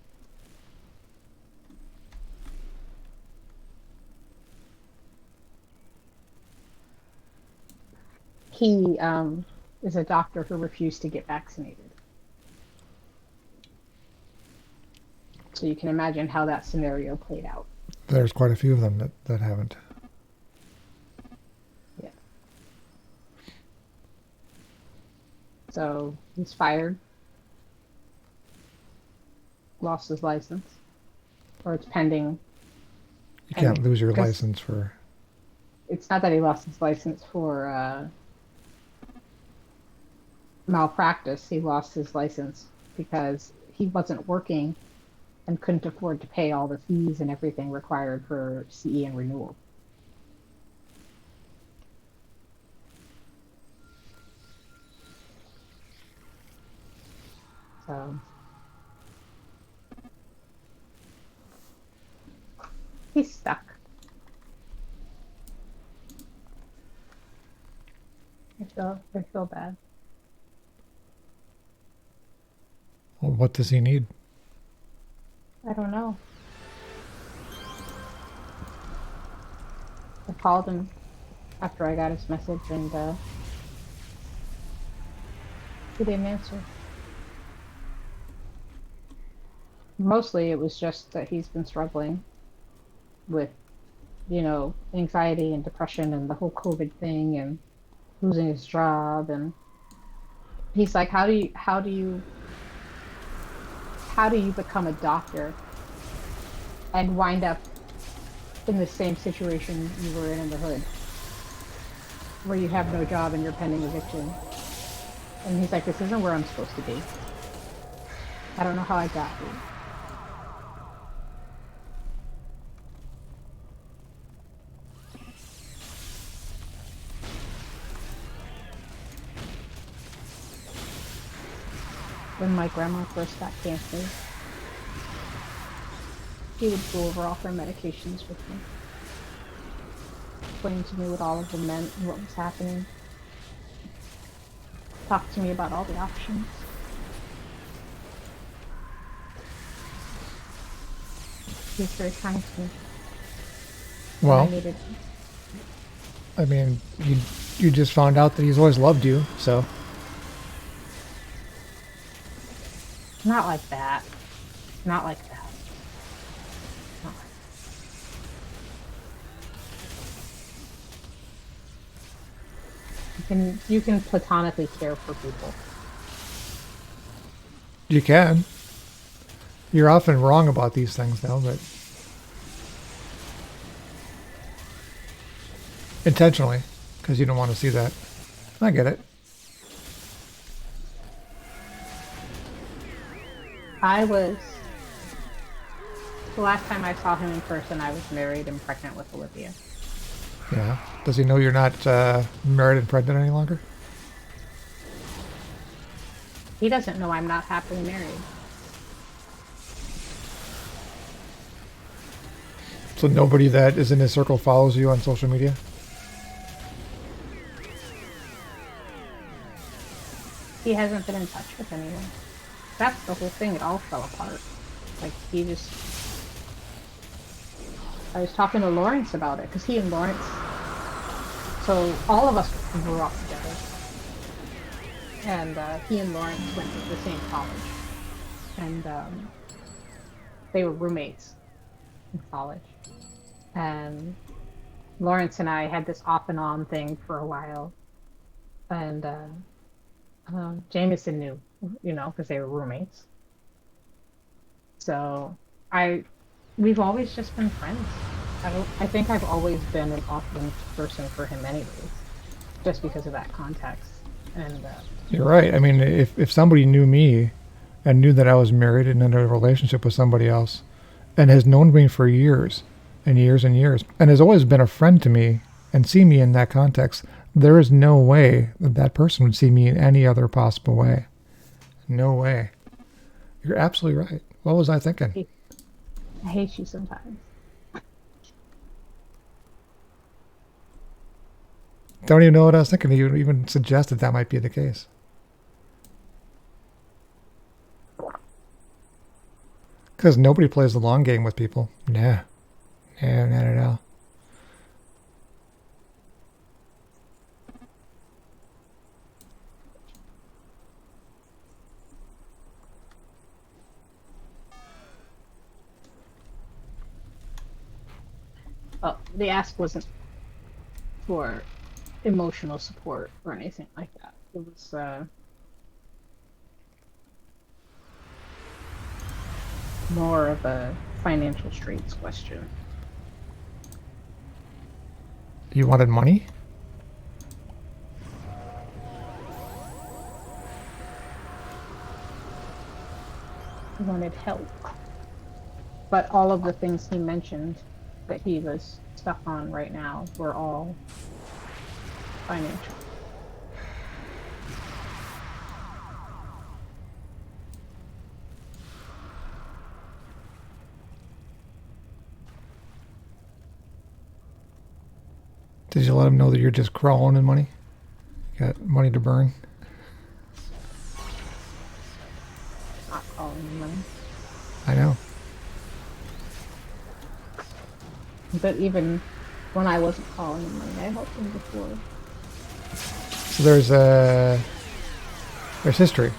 Speaker 2: He is a doctor who refused to get vaccinated. So you can imagine how that scenario played out.
Speaker 1: There's quite a few of them that haven't.
Speaker 2: Yeah. So he's fired, lost his license, or it's pending.
Speaker 1: You can't lose your
Speaker 2: 'Cause
Speaker 1: license for...
Speaker 2: it's not that he lost his license for malpractice. He lost his license because he wasn't working and couldn't afford to pay all the fees and everything required for CE and renewal. So he's stuck. I feel bad.
Speaker 1: Well, what does he need?
Speaker 2: I don't know. I called him after I got his message and he didn't answer. Mostly it was just that he's been struggling with, anxiety and depression and the whole COVID thing and losing his job. And he's like, how do you become a doctor and wind up in the same situation you were in the hood, where you have no job and you're pending eviction? And he's like, this isn't where I'm supposed to be. I don't know how I got here. When my grandma first got cancer, he would go over all her medications with me, explain to me what all of them meant and what was happening, talk to me about all the options. He was very kind to me.
Speaker 1: Well, I mean, you just found out that he's always loved you, so...
Speaker 2: Not like that. Not like that. Not like that. You can platonically care for people.
Speaker 1: You can. You're often wrong about these things, though, but... intentionally, because you don't want to see that. I get it.
Speaker 2: The last time I saw him in person, I was married and pregnant with Olivia.
Speaker 1: Yeah. Does he know you're not married and pregnant any longer?
Speaker 2: He doesn't know I'm not happily married.
Speaker 1: So nobody that is in his circle follows you on social media?
Speaker 2: He hasn't been in touch with anyone. That's the whole thing. It all fell apart. Like, I was talking to Lawrence about it, because he and Lawrence... So, all of us grew up together. And he and Lawrence went to the same college. And they were roommates in college. And Lawrence and I had this off and on thing for a while. And Jameson knew, because they were roommates. So we've always just been friends. I think I've always been an awesome person for him anyways, just because of that context. And
Speaker 1: you're right. I mean, if somebody knew me and knew that I was married and in a relationship with somebody else and has known me for years and years and years and has always been a friend to me and see me in that context, there is no way that that person would see me in any other possible way. No way. You're absolutely right. What was I thinking?
Speaker 2: I hate you sometimes.
Speaker 1: Don't even know what I was thinking. You even suggested that might be the case. Because nobody plays the long game with people. Nah. No, not at all.
Speaker 2: the ask wasn't for emotional support or anything like that. It was more of a financial straits question.
Speaker 1: You wanted money?
Speaker 2: He wanted help. But all of the things he mentioned that he was stuck on right now were all financial.
Speaker 1: Did you let him know that you're just crawling in money? You got money to burn?
Speaker 2: Not calling him money.
Speaker 1: I know.
Speaker 2: But even when I wasn't calling him money, I helped him before.
Speaker 1: So there's history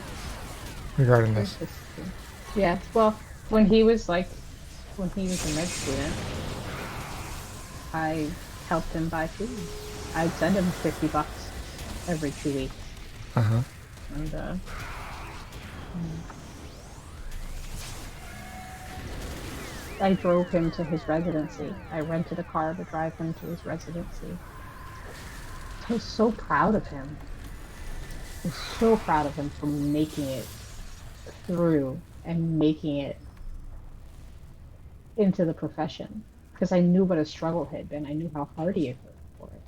Speaker 1: regarding this.
Speaker 2: Yeah, well, when he was a med student, I helped him buy food. I'd send him $50 every 2 weeks.
Speaker 1: Uh-huh.
Speaker 2: And I drove him to his residency. I rented a car to drive him to his residency. I was so proud of him. I was so proud of him for making it through and making it into the profession. Because I knew what a struggle had been. I knew how hard he had worked for it.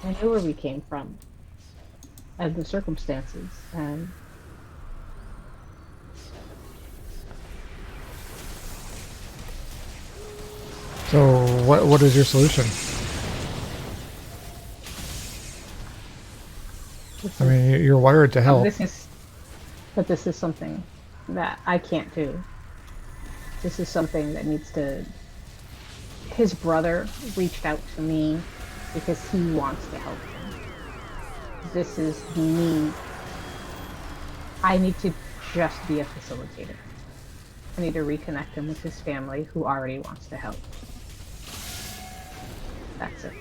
Speaker 2: I knew where we came from and the circumstances. And
Speaker 1: So what is your solution? I mean, you're wired to help.
Speaker 2: But this is something that I can't do. This is something that needs to... His brother reached out to me because he wants to help him. This is me. I need to just be a facilitator. I need to reconnect him with his family who already wants to help. That's it.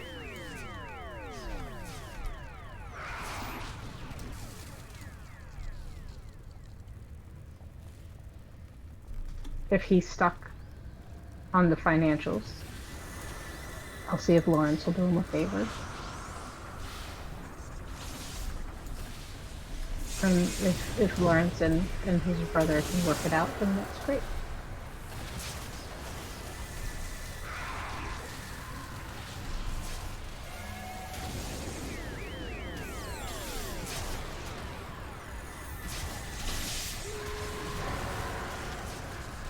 Speaker 2: If he's stuck on the financials, I'll see if Lawrence will do him a favor. And if Lawrence and his brother can work it out, then that's great.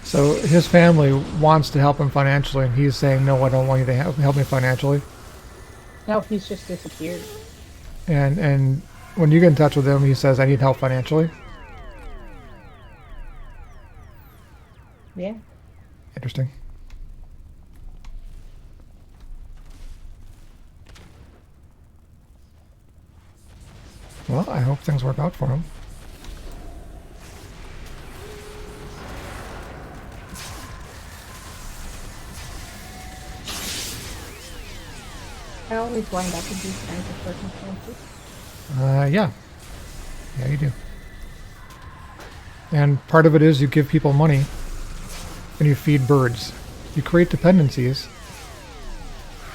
Speaker 1: So his family wants to help him financially, and he's saying, no, I don't want you to help me financially.
Speaker 2: No, he's just disappeared.
Speaker 1: And when you get in touch with him, he says, I need help financially.
Speaker 2: Yeah.
Speaker 1: Interesting. Well, I hope things work out for him.
Speaker 2: I always wind up in these kinds of circumstances.
Speaker 1: Yeah. Yeah, you do. And part of it is you give people money and you feed birds. You create dependencies.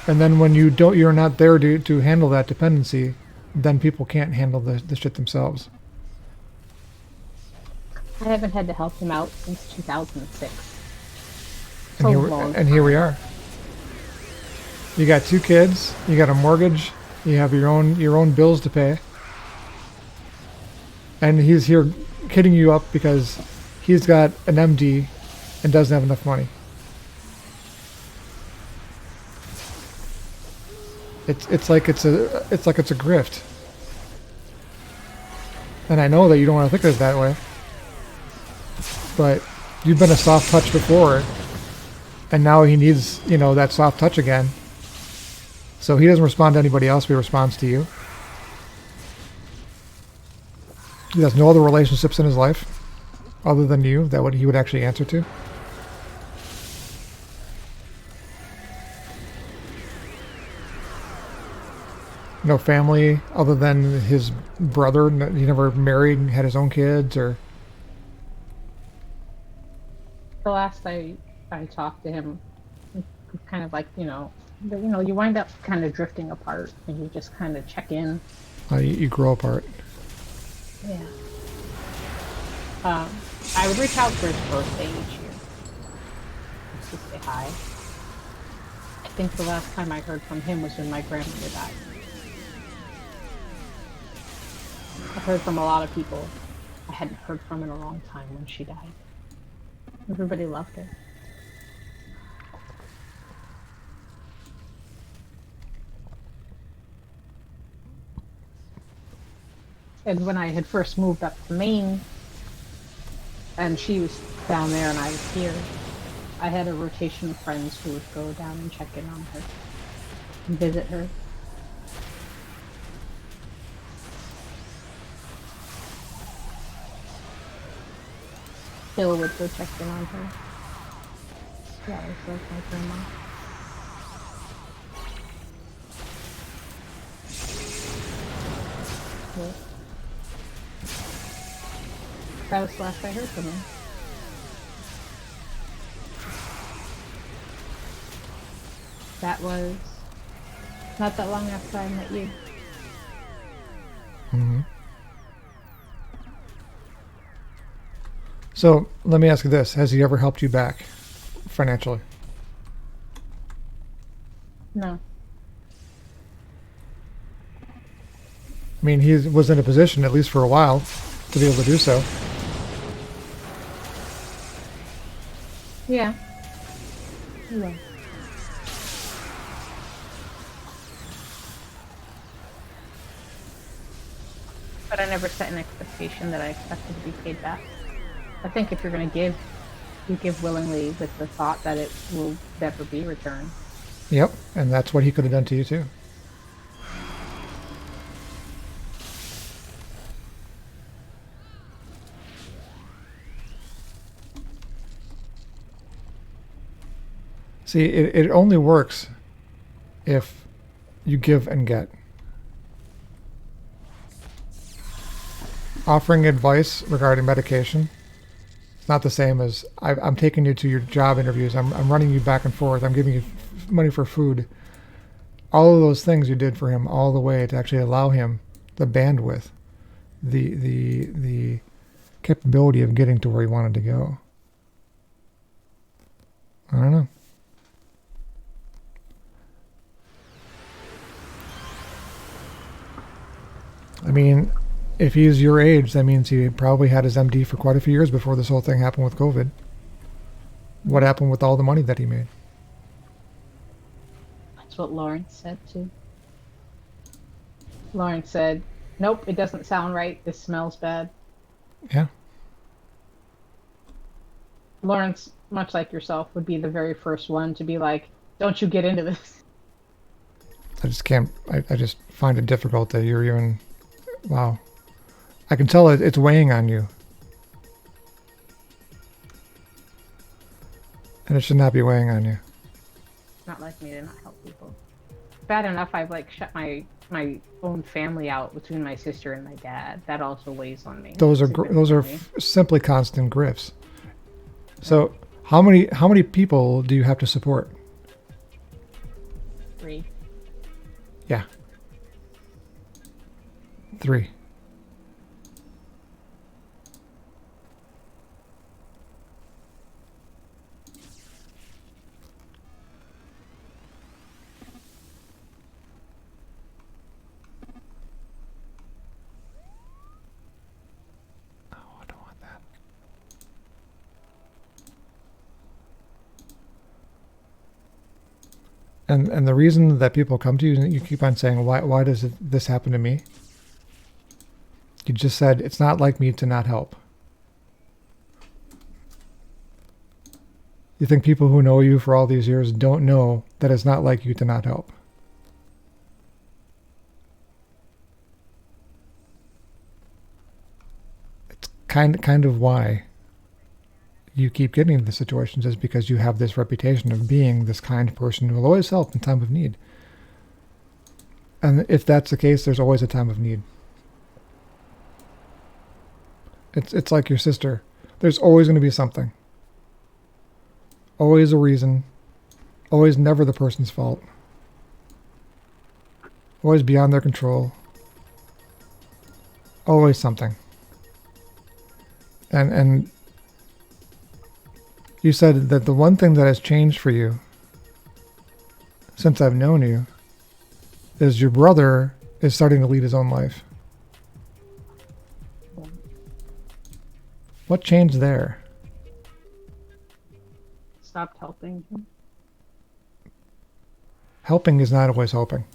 Speaker 1: And then when you're not there to handle that dependency, then people can't handle the shit themselves.
Speaker 2: I haven't had to help him out since 2006.
Speaker 1: And here we are. You got 2 kids, you got a mortgage, you have your own bills to pay. And he's here kidding you up because he's got an MD and doesn't have enough money. It's like it's a grift. And I know that you don't want to think of it that way. But you've been a soft touch before, and now he needs, that soft touch again. So he doesn't respond to anybody else, but he responds to you. He has no other relationships in his life other than you that he would actually answer to. No family other than his brother? He never married and had his own kids, or?
Speaker 2: The last I talked to him, kind of like, you wind up kind of drifting apart, and you just kind of check in.
Speaker 1: You grow apart.
Speaker 2: Yeah. I would reach out for his birthday each year, just to say hi. I think the last time I heard from him was when my grandmother died. I've heard from a lot of people I hadn't heard from in a long time when she died. Everybody loved her. And when I had first moved up to Maine, and she was down there and I was here, I had a rotation of friends who would go down and check in on her and visit her. Bill would go check in on her. She always loved my grandma. Yeah. That was the last I heard from him. That was not that long after I met you.
Speaker 1: Mm-hmm. So let me ask you this: has he ever helped you back financially?
Speaker 2: No.
Speaker 1: I mean, he was in a position, at least for a while, to be able to do so.
Speaker 2: Yeah. Yeah. But I never set an expectation that I expected to be paid back. I think if you're going to give, you give willingly with the thought that it will never be returned.
Speaker 1: Yep, and that's what he could have done to you too. See, it only works if you give and get. Offering advice regarding medication, it's not the same as I'm taking you to your job interviews. I'm running you back and forth. I'm giving you money for food. All of those things you did for him all the way to actually allow him the bandwidth, the capability of getting to where he wanted to go. I don't know. I mean, if he's your age, that means he probably had his MD for quite a few years before this whole thing happened with COVID. What happened with all the money that he made?
Speaker 2: That's what Lawrence said too. Lawrence said, "Nope, it doesn't sound right. This smells bad."
Speaker 1: Yeah.
Speaker 2: Lawrence, much like yourself, would be the very first one to be like, "Don't you get into this."
Speaker 1: I just can't, I just find it difficult that you're even, wow. I can tell it's weighing on you. And it should not be weighing on you.
Speaker 2: It's not like me to not help people. Bad enough I've like shut my own family out between my sister and my dad. That also weighs on me.
Speaker 1: Those are simply constant grifts. So how many people do you have to support?
Speaker 2: 3.
Speaker 1: Yeah. 3. And the reason that people come to you, you keep on saying, why does this happen to me? You just said, it's not like me to not help. You think people who know you for all these years don't know that it's not like you to not help. It's kind of why you keep getting into situations, is because you have this reputation of being this kind person who will always help in time of need. And if that's the case, there's always a time of need. It's like your sister. There's always going to be something. Always a reason. Always never the person's fault. Always beyond their control. Always something. And you said that the one thing that has changed for you since I've known you is your brother is starting to lead his own life. What changed there?
Speaker 2: Stopped helping him.
Speaker 1: Helping is not always hoping.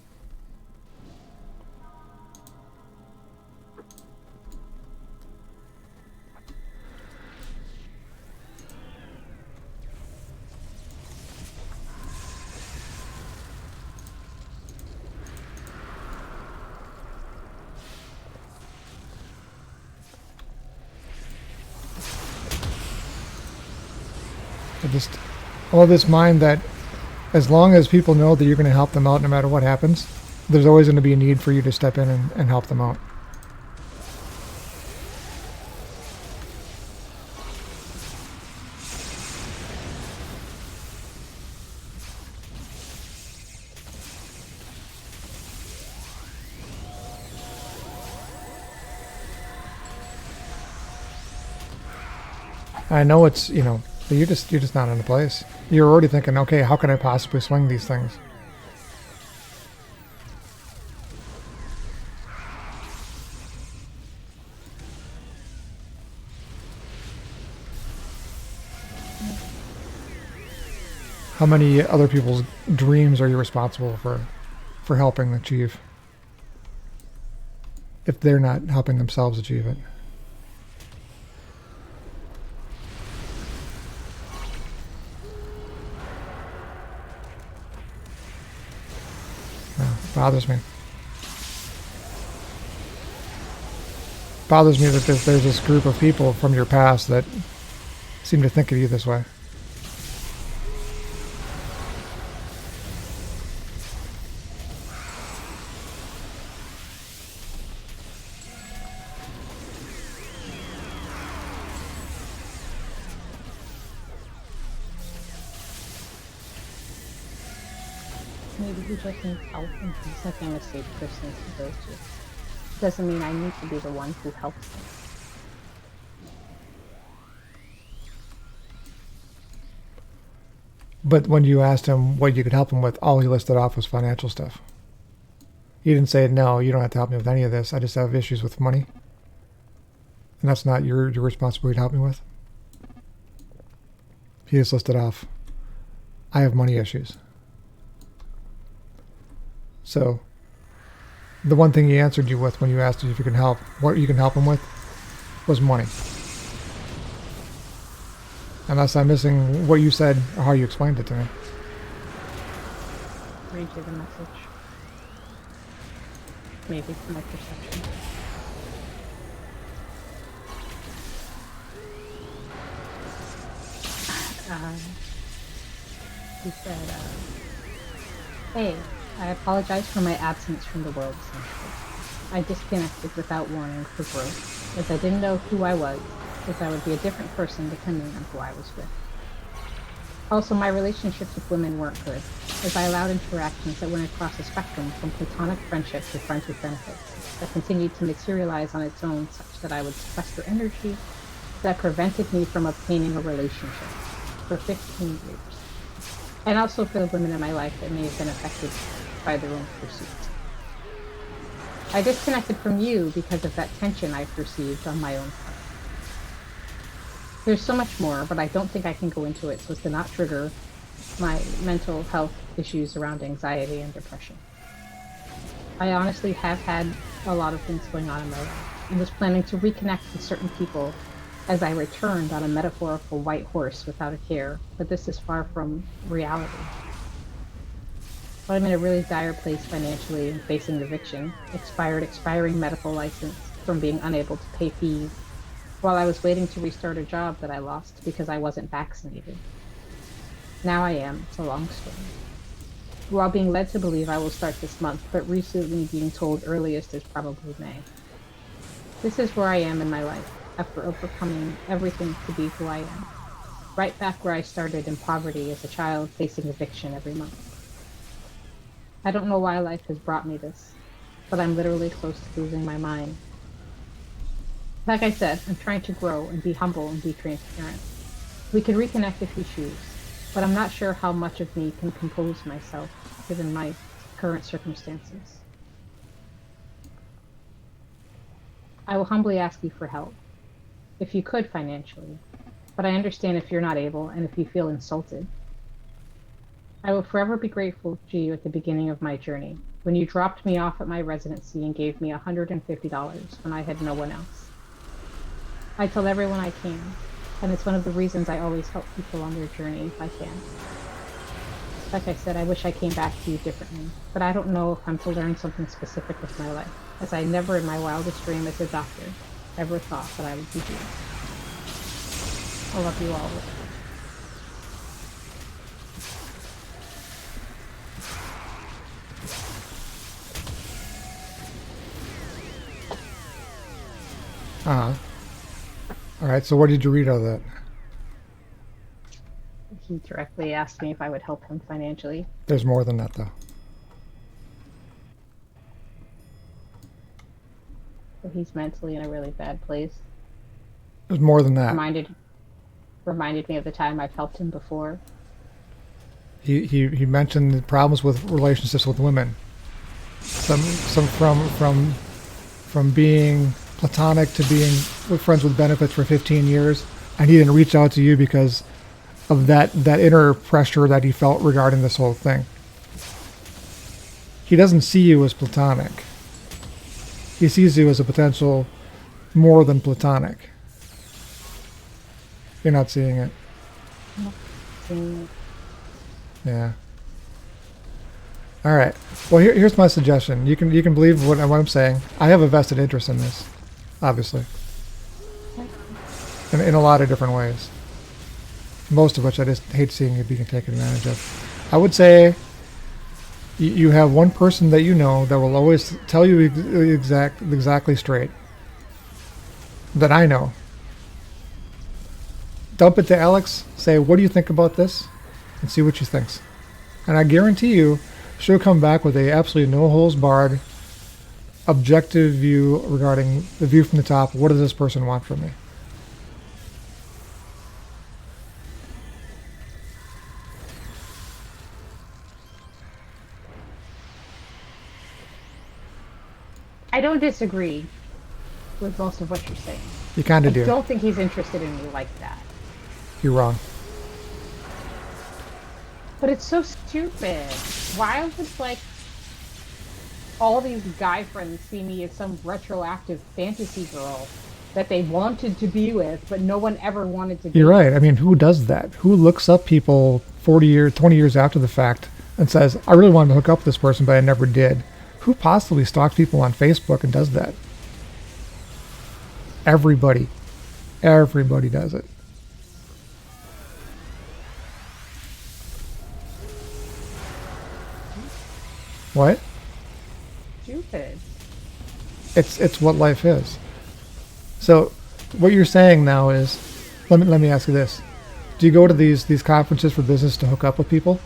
Speaker 1: Just all this mind that as long as people know that you're going to help them out no matter what happens, there's always going to be a need for you to step in and help them out. I know it's, you know, but you're just not in the place. You're already thinking, okay, how can I possibly swing these things? How many other people's dreams are you responsible for helping achieve if they're not helping themselves achieve it? Bothers me. Bothers me that there's this group of people from your past that seem to think of you this way.
Speaker 2: Maybe he just needs help and he's looking a safe person to go to. Doesn't mean I need to be the one who helps him.
Speaker 1: But when you asked him what you could help him with, all he listed off was financial stuff. He didn't say, no, you don't have to help me with any of this. I just have issues with money. And that's not your responsibility to help me with. He just listed off, I have money issues. So, the one thing he answered you with when you asked if you can help, what you can help him with, was money. Unless I'm missing what you said or how you explained it to me.
Speaker 2: Read you the message. Maybe from my perception. He said, hey, I apologize for my absence from the world essentially. I disconnected without warning for growth, as I didn't know who I was, as I would be a different person depending on who I was with. Also, my relationships with women weren't good, as I allowed interactions that went across a spectrum from platonic friendship to friends with benefits, that continued to materialize on its own such that I would sequester energy that prevented me from obtaining a relationship for 15 years. And also for the women in my life that may have been affected by their own pursuits. I disconnected from you because of that tension I perceived on my own part. There's so much more, but I don't think I can go into it so as to not trigger my mental health issues around anxiety and depression. I honestly have had a lot of things going on in my life, and was planning to reconnect with certain people as I returned on a metaphorical white horse without a care, but this is far from reality. But I'm in a really dire place financially and facing eviction, expiring medical license from being unable to pay fees, while I was waiting to restart a job that I lost because I wasn't vaccinated. Now I am. It's a long story. while being led to believe I will start this month, but recently being told earliest is probably May. This is where I am in my life, after overcoming everything to be who I am. Right back where I started in poverty as a child, facing eviction every month. I don't know why life has brought me this, but I'm literally close to losing my mind. Like I said, I'm trying to grow and be humble and be transparent. We can reconnect if you choose, but I'm not sure how much of me can compose myself given my current circumstances. I will humbly ask you for help, if you could financially, but I understand if you're not able and if you feel insulted. I will forever be grateful to you at the beginning of my journey, when you dropped me off at my residency and gave me $150 when I had no one else. I tell everyone I can, and it's one of the reasons I always help people on their journey if I can. Like I said, I wish I came back to you differently, but I don't know if I'm to learn something specific with my life, as I never in my wildest dream as a doctor ever thought that I would be here. I love you all.
Speaker 1: All right, so what did you read out of that?
Speaker 2: He directly asked me if I would help him financially.
Speaker 1: There's more than that, though.
Speaker 2: So he's mentally in a really bad place.
Speaker 1: There's more than that.
Speaker 2: Reminded me of the time I've helped him before.
Speaker 1: He mentioned the problems with relationships with women. Some from being platonic to being friends with benefits for 15 years, and he didn't reach out to you because of that inner pressure that he felt regarding this whole thing. He doesn't see you as platonic. He sees you as a potential more than platonic. You're not seeing it.
Speaker 2: I'm not seeing it.
Speaker 1: Yeah. All right. Well, here's my suggestion. You can believe what I'm saying. I have a vested interest in this, obviously, in a lot of different ways. Most of which I just hate seeing you being taken advantage of. I would say you have one person that you know that will always tell you exactly straight. That I know. Dump it to Alex. Say, what do you think about this? And see what she thinks. And I guarantee you, she'll come back with a absolutely no holes barred, objective view regarding the view from the top. What does this person want from me?
Speaker 2: I don't disagree with most of what you're saying.
Speaker 1: You kind
Speaker 2: I
Speaker 1: of do.
Speaker 2: don't think he's interested in me like that.
Speaker 1: You're wrong.
Speaker 2: But it's so stupid. Why would, like, all these guy friends see me as some retroactive fantasy girl that they wanted to be with, but no one ever wanted to be
Speaker 1: You're
Speaker 2: with?
Speaker 1: right. I mean, who does that? Who looks up people 40 years, 20 years after the fact and says, I really wanted to hook up with this person, but I never did? Who possibly stalks people on Facebook and does that? Everybody. Everybody does it. What?
Speaker 2: Stupid.
Speaker 1: It's what life is. So, what you're saying now is, let me ask you this: do you go to these conferences for business to hook up with people?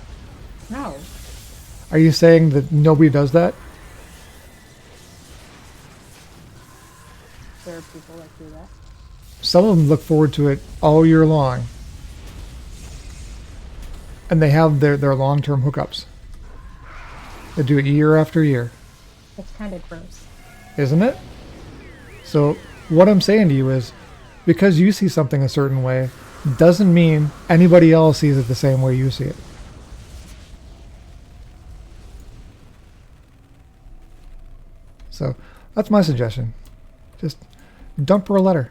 Speaker 2: No.
Speaker 1: Are you saying that nobody does that?
Speaker 2: There are people that do that.
Speaker 1: Some of them look forward to it all year long, and they have their long-term hookups. They do it year after year.
Speaker 2: That's kind of gross.
Speaker 1: Isn't it? So what I'm saying to you is, because you see something a certain way, doesn't mean anybody else sees it the same way you see it. So that's my suggestion. Just dump her a letter.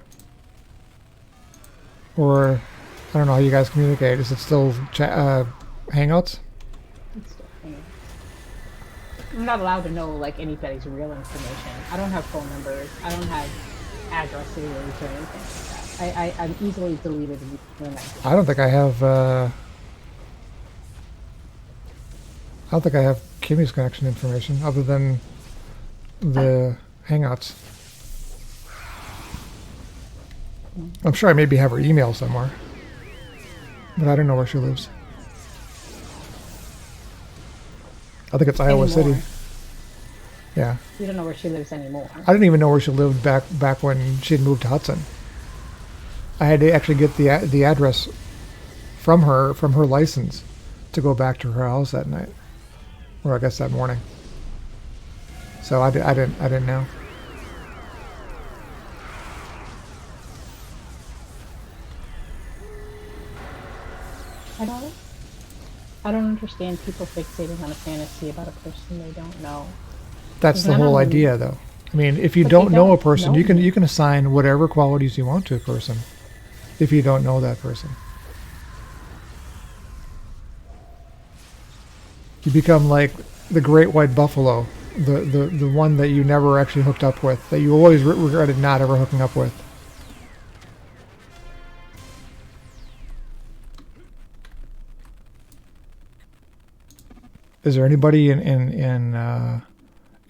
Speaker 1: Or, I don't know how you guys communicate. Is it still Hangouts?
Speaker 2: It's still hanging. I'm not allowed to know, like, anybody's real information. I don't have phone numbers. I don't have addresses or anything like that. I'm easily deleted when
Speaker 1: I don't think I have I don't think I have Kimmy's connection information other than the Hangouts. I'm sure I maybe have her email somewhere, but I don't know where she lives. I think it's Iowa City. Yeah.
Speaker 2: You don't know where she lives anymore.
Speaker 1: I didn't even know where she lived back when she had moved to Hudson. I had to actually get the address from her license to go back to her house that night, or I guess that morning. So I didn't know.
Speaker 2: I don't understand people fixating on a fantasy about a person they don't know.
Speaker 1: That's the whole idea, though. I mean, if you don't know a person, you can assign whatever qualities you want to a person if you don't know that person. You become like the great white buffalo, the one that you never actually hooked up with, that you always regretted not ever hooking up with. Is there anybody in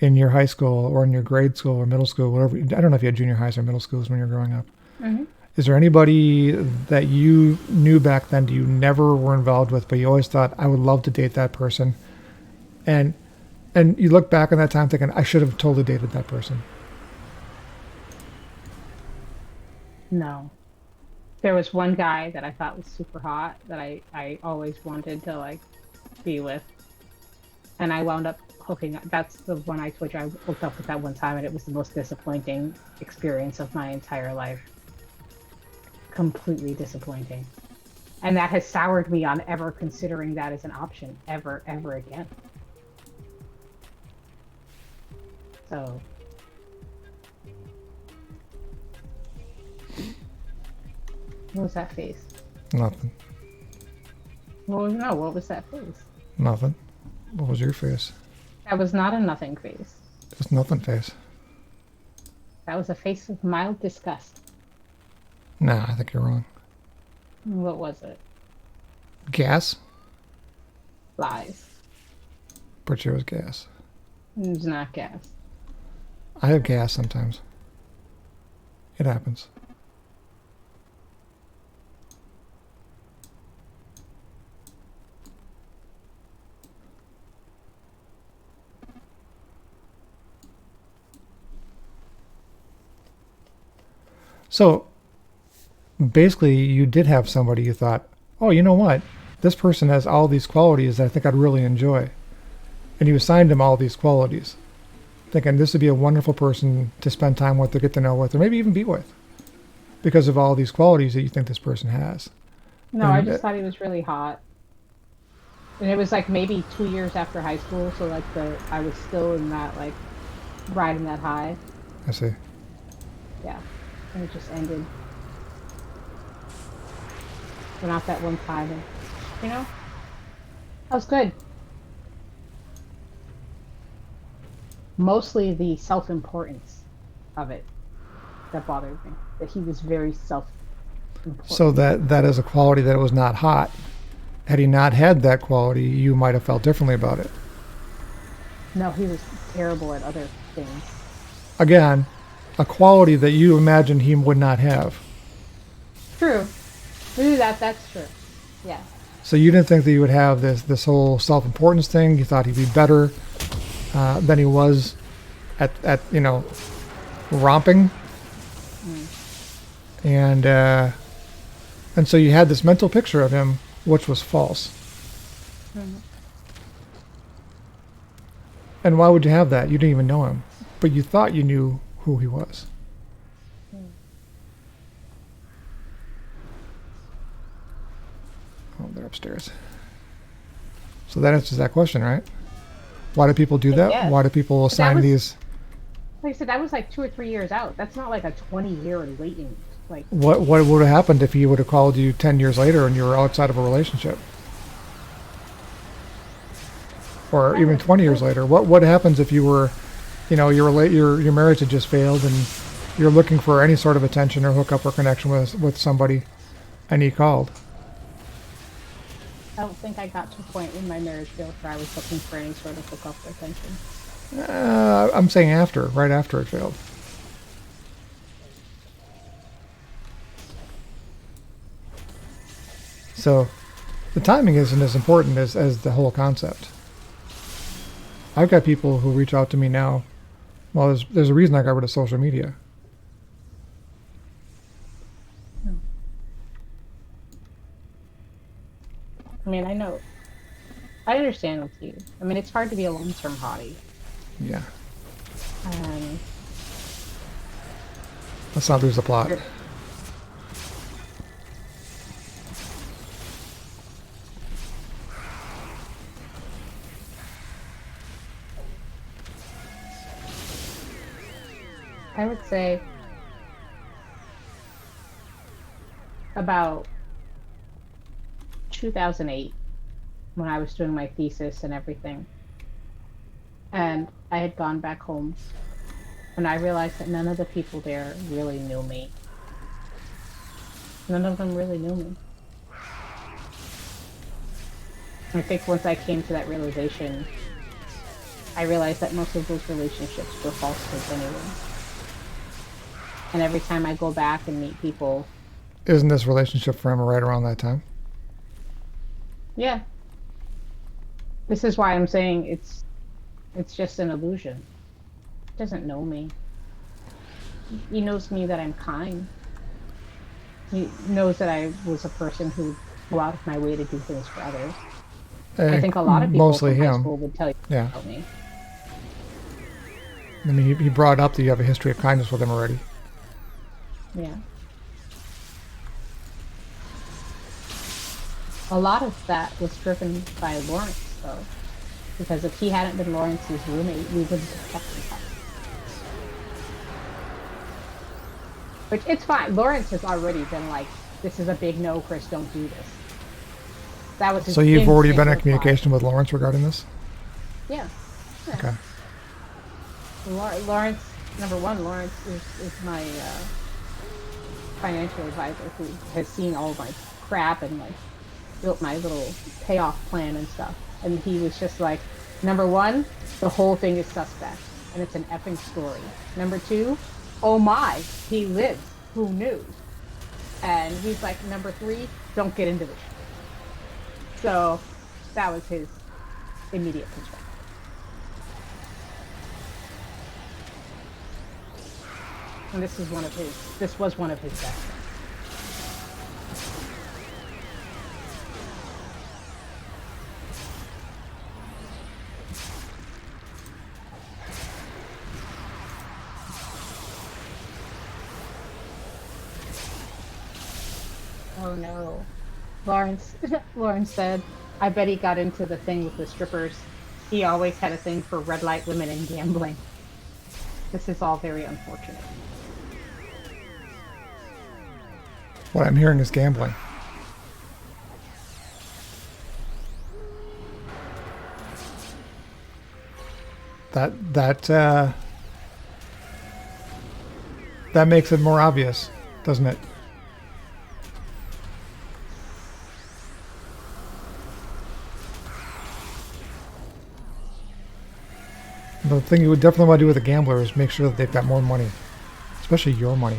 Speaker 1: your high school or in your grade school or middle school, whatever? I don't know if you had junior highs or middle schools when you were growing up.
Speaker 2: Mm-hmm.
Speaker 1: Is there anybody that you knew back then that you never were involved with, but you always thought, I would love to date that person? And you look back on that time thinking, I should have totally dated that person.
Speaker 2: No. There was one guy that I thought was super hot that I always wanted to like be with. And I wound up hooking up. That's the one I told you I hooked up with that one time, and it was the most disappointing experience of my entire life. Completely disappointing. And that has soured me on ever considering that as an option ever again. So what was that face?
Speaker 1: Nothing.
Speaker 2: Well, no, what was that face?
Speaker 1: Nothing. What was your face?
Speaker 2: That was not a nothing face.
Speaker 1: It was nothing face.
Speaker 2: That was a face of mild disgust.
Speaker 1: Nah, I think you're wrong.
Speaker 2: What was it?
Speaker 1: Gas?
Speaker 2: Lies.
Speaker 1: Pretty sure it was gas.
Speaker 2: It was not gas.
Speaker 1: I have gas sometimes. It happens. So basically you did have somebody you thought, oh, you know what? This person has all these qualities that I think I'd really enjoy. And you assigned him all these qualities, thinking this would be a wonderful person to spend time with or get to know with or maybe even be with because of all these qualities that you think this person has.
Speaker 2: No, I just thought he was really hot. And it was like maybe 2 years after high school, so like I was still in that like riding that high.
Speaker 1: I see.
Speaker 2: Yeah. And it just ended. Went out that one time and, you know, that was good. Mostly the self-importance of it that bothered me. That he was very self-important.
Speaker 1: So that is a quality that was not hot. Had he not had that quality, you might have felt differently about it.
Speaker 2: No, he was terrible at other things.
Speaker 1: Again, a quality that you imagined he would not have.
Speaker 2: True. Maybe that's true. Yeah.
Speaker 1: So you didn't think that you would have this whole self-importance thing. You thought he'd be better than he was at romping. And so you had this mental picture of him, which was false. And why would you have that? You didn't even know him, but you thought you knew who he was. Oh, they're upstairs. So that answers that question, right? Why do people do that?
Speaker 2: Yes.
Speaker 1: Why do people assign these?
Speaker 2: Like I said, that was like 2 or 3 years out. That's not like a 20-year waiting. Like
Speaker 1: What would have happened if he would have called you 10 years later and you were outside of a relationship? Or even 20 years later? What happens if you were, your marriage had just failed and you're looking for any sort of attention or hookup or connection with somebody and he called?
Speaker 2: I don't think I got to a point in my marriage failed where I was looking for any sort of hookup or attention.
Speaker 1: I'm saying after, right after it failed. So the timing isn't as important as the whole concept. I've got people who reach out to me now. Well, there's a reason I got rid of social media.
Speaker 2: I mean, I understand with you. I mean, it's hard to be a long-term hottie.
Speaker 1: Yeah.
Speaker 2: Um,
Speaker 1: Let's not lose the plot.
Speaker 2: I would say about 2008 when I was doing my thesis and everything. And I had gone back home and I realized that none of the people there really knew me. None of them really knew me. I think once I came to that realization, I realized that most of those relationships were falsehoods anyway. And every time I go back and meet people...
Speaker 1: Isn't this relationship for him right around that time?
Speaker 2: Yeah. This is why I'm saying it's just an illusion. He doesn't know me. He knows me that I'm kind. He knows that I was a person who would go out of my way to do things for others. I think a lot of people
Speaker 1: mostly
Speaker 2: from high
Speaker 1: him.
Speaker 2: school would tell you about me.
Speaker 1: I mean, he brought up that you have a history of kindness with him already.
Speaker 2: Yeah. A lot of that was driven by Lawrence, though. Because if he hadn't been Lawrence's roommate, we wouldn't have kept in touch. Which, it's fine. Lawrence has already been like, this is a big no, Chris, don't do this. That was his
Speaker 1: So you've already been in
Speaker 2: reply.
Speaker 1: communication with Lawrence regarding this?
Speaker 2: Yeah.
Speaker 1: Okay.
Speaker 2: Lawrence, number one, Lawrence is my financial advisor who has seen all my crap and like built my little payoff plan and stuff. And he was just like, number one, the whole thing is suspect and it's an effing story. Number two, oh my, he lives. Who knew? And he's like, number three, don't get into this. So that was his immediate perspective. And this was one of his best friends. Oh no. Lawrence said, I bet he got into the thing with the strippers. He always had a thing for red light women and gambling. This is all very unfortunate.
Speaker 1: What I'm hearing is gambling. That makes it more obvious, doesn't it? The thing you would definitely want to do with a gambler is make sure that they've got more money, especially your money.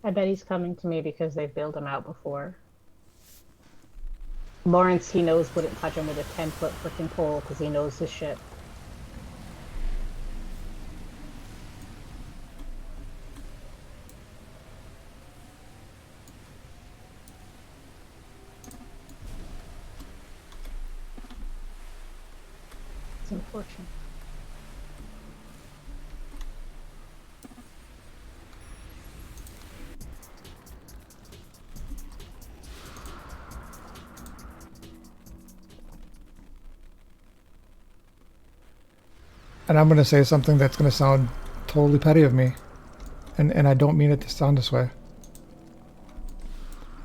Speaker 2: I bet he's coming to me because they've bailed him out before. Lawrence, he knows wouldn't touch him with a 10-foot freaking pole because he knows this shit. It's unfortunate.
Speaker 1: And I'm going to say something that's going to sound totally petty of me. and I don't mean it to sound this way.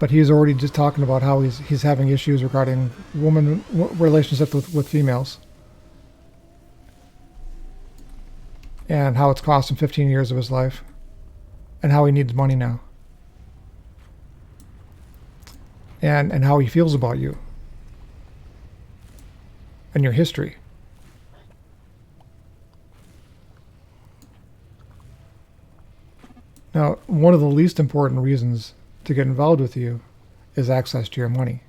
Speaker 1: But he's already just talking about how he's having issues regarding relationships with females. And how it's cost him 15 years of his life. And how he needs money now. And how he feels about you. And your history. Now, one of the least important reasons to get involved with you is access to your money.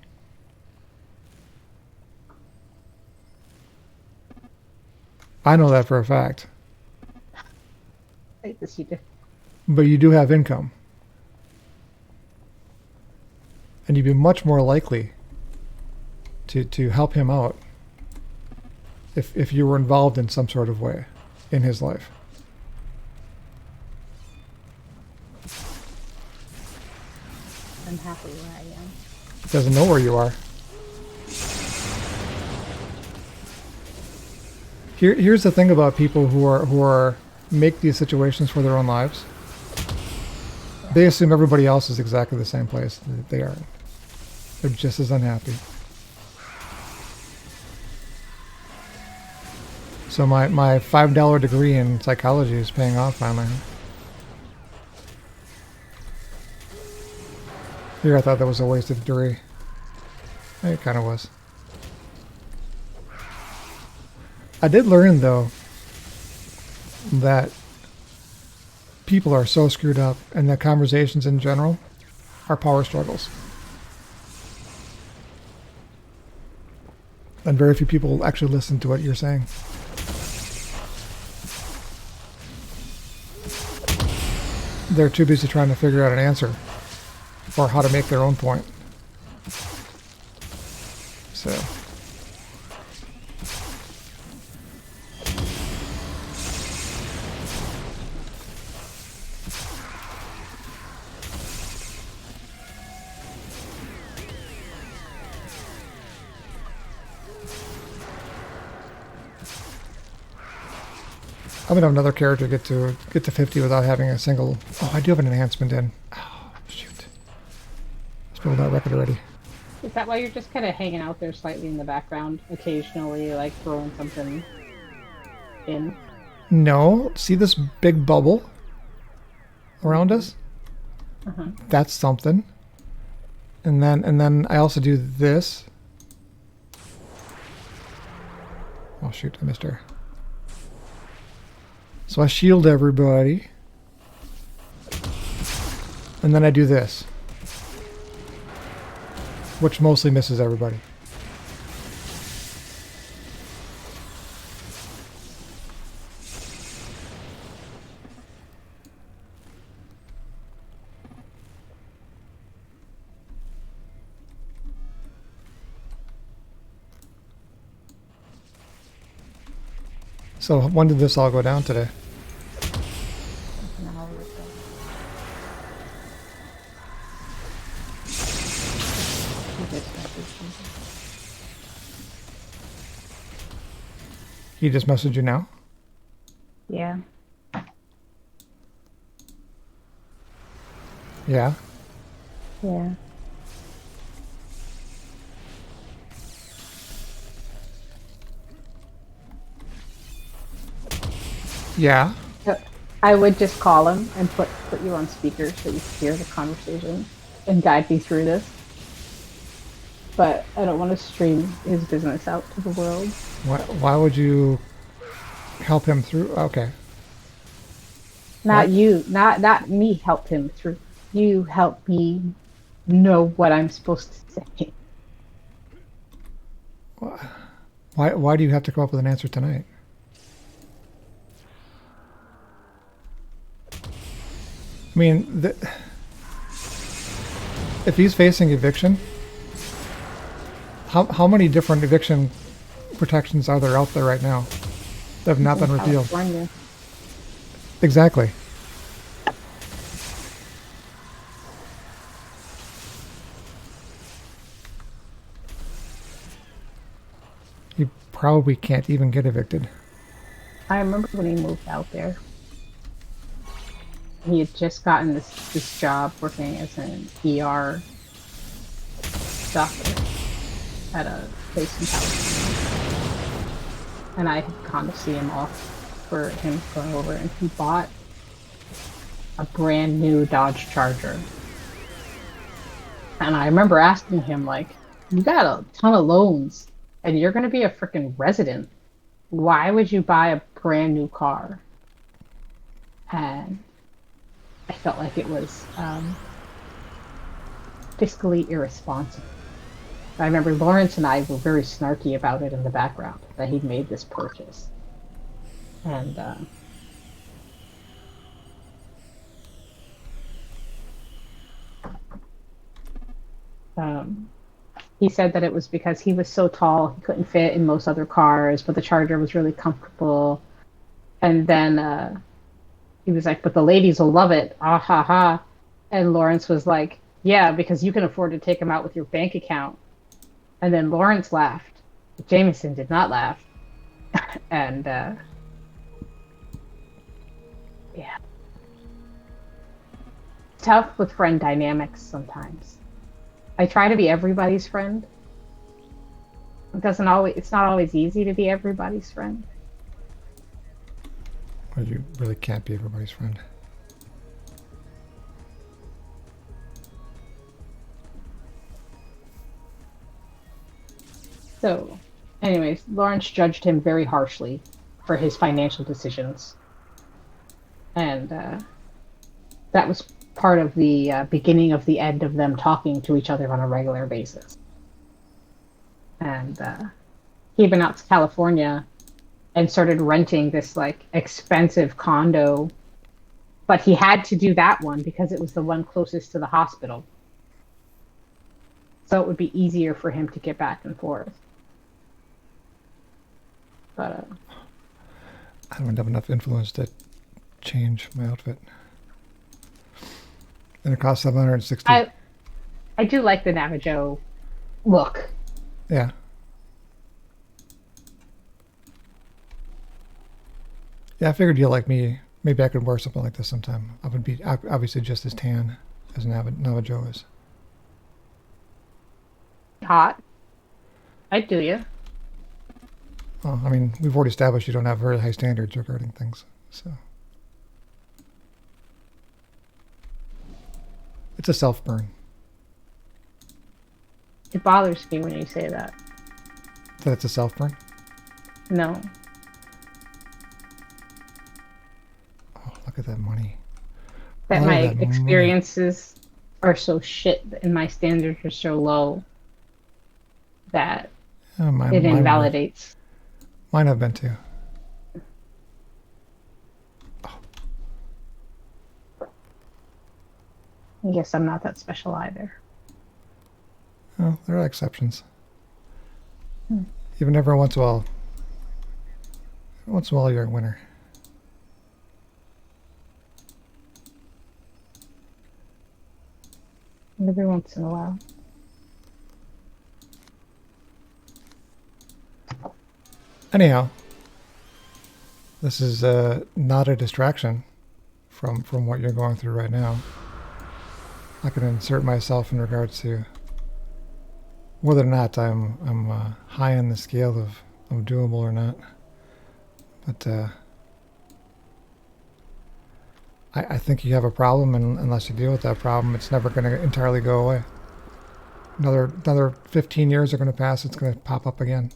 Speaker 1: I know that for a fact.
Speaker 2: Yes, you do.
Speaker 1: But you do have income. And you'd be much more likely to help him out if you were involved in some sort of way in his life.
Speaker 2: I'm happy where I am.
Speaker 1: He doesn't know where you are. Here's the thing about people who are make these situations for their own lives. They assume everybody else is exactly the same place that they are. They're just as unhappy. So my $5 degree in psychology is paying off finally. Here I thought that was a wasted degree. It kind of was. I did learn though that people are so screwed up and that conversations in general are power struggles. And very few people actually listen to what you're saying. They're too busy trying to figure out an answer or how to make their own point. So. I'm gonna have another character get to 50 without having a single. Oh, I do have an enhancement in. Oh, shoot! I spilled that record already.
Speaker 2: Is that why you're just kind of hanging out there slightly in the background, occasionally, like throwing something in?
Speaker 1: No, see this big bubble around us?
Speaker 2: Uh-huh.
Speaker 1: That's something. And then I also do this. Oh shoot! I missed her. So I shield everybody. And then I do this. Which mostly misses everybody. So when did this all go down today? He just messaged you now?
Speaker 2: Yeah.
Speaker 1: Yeah?
Speaker 2: Yeah.
Speaker 1: Yeah?
Speaker 2: I would just call him and put you on speaker so you can hear the conversation and guide me through this. But I don't want to stream his business out to the world.
Speaker 1: Why would you help him through? Okay.
Speaker 2: Not you, not me help him through. You help me know what I'm supposed to say.
Speaker 1: Why do you have to come up with an answer tonight? I mean, if he's facing eviction, how many different eviction protections are there out there right now that have not been repealed?
Speaker 2: California.
Speaker 1: Exactly. You probably can't even get evicted.
Speaker 2: I remember when he moved out there. he had just gotten this job working as an ER doctor at a place in California, and I had gone to see him off for him going over, and he bought a brand new Dodge Charger. And I remember asking him, like, you got a ton of loans and you're going to be a freaking resident. Why would you buy a brand new car? And I felt like it was fiscally irresponsible. I remember Lawrence and I were very snarky about it in the background, that he'd made this purchase. And he said that it was because he was so tall, he couldn't fit in most other cars, but the Charger was really comfortable. And then he was like, but the ladies will love it. Ah ha ha. And Lawrence was like, yeah, because you can afford to take them out with your bank account. And then Lawrence laughed. But Jameson did not laugh. And yeah. It's tough with friend dynamics sometimes. I try to be everybody's friend. It's not always easy to be everybody's friend.
Speaker 1: Well, you really can't be everybody's friend.
Speaker 2: So, anyways, Lawrence judged him very harshly for his financial decisions. And that was part of the beginning of the end of them talking to each other on a regular basis. And he went out to California and started renting this like expensive condo, but he had to do that one because it was the one closest to the hospital, so it would be easier for him to get back and forth. But
Speaker 1: I don't have enough influence to change my outfit. And it costs $760.
Speaker 2: I do like the NavaJoe look.
Speaker 1: Yeah. Yeah, I figured you like me. Maybe I could wear something like this sometime. I would be obviously just as tan as NavaJoe is.
Speaker 2: Hot. I'd do you.
Speaker 1: Well, I mean, we've already established you don't have very high standards regarding things, so. It's a self-burn.
Speaker 2: It bothers me when you say that.
Speaker 1: That it's a self-burn?
Speaker 2: No.
Speaker 1: Oh, look at that money.
Speaker 2: That
Speaker 1: All
Speaker 2: my
Speaker 1: that
Speaker 2: experiences are so shit and my standards are so low that it invalidates.
Speaker 1: Mine have been too.
Speaker 2: I guess I'm not that special either.
Speaker 1: Well, there are exceptions. Even every once in a while, you're a winner.
Speaker 2: Every once in a while.
Speaker 1: Anyhow, this is not a distraction from what you're going through right now. I can insert myself in regards to whether or not I'm high on the scale of doable or not. But I think you have a problem, and unless you deal with that problem, it's never going to entirely go away. Another 15 years are going to pass, it's going to pop up again.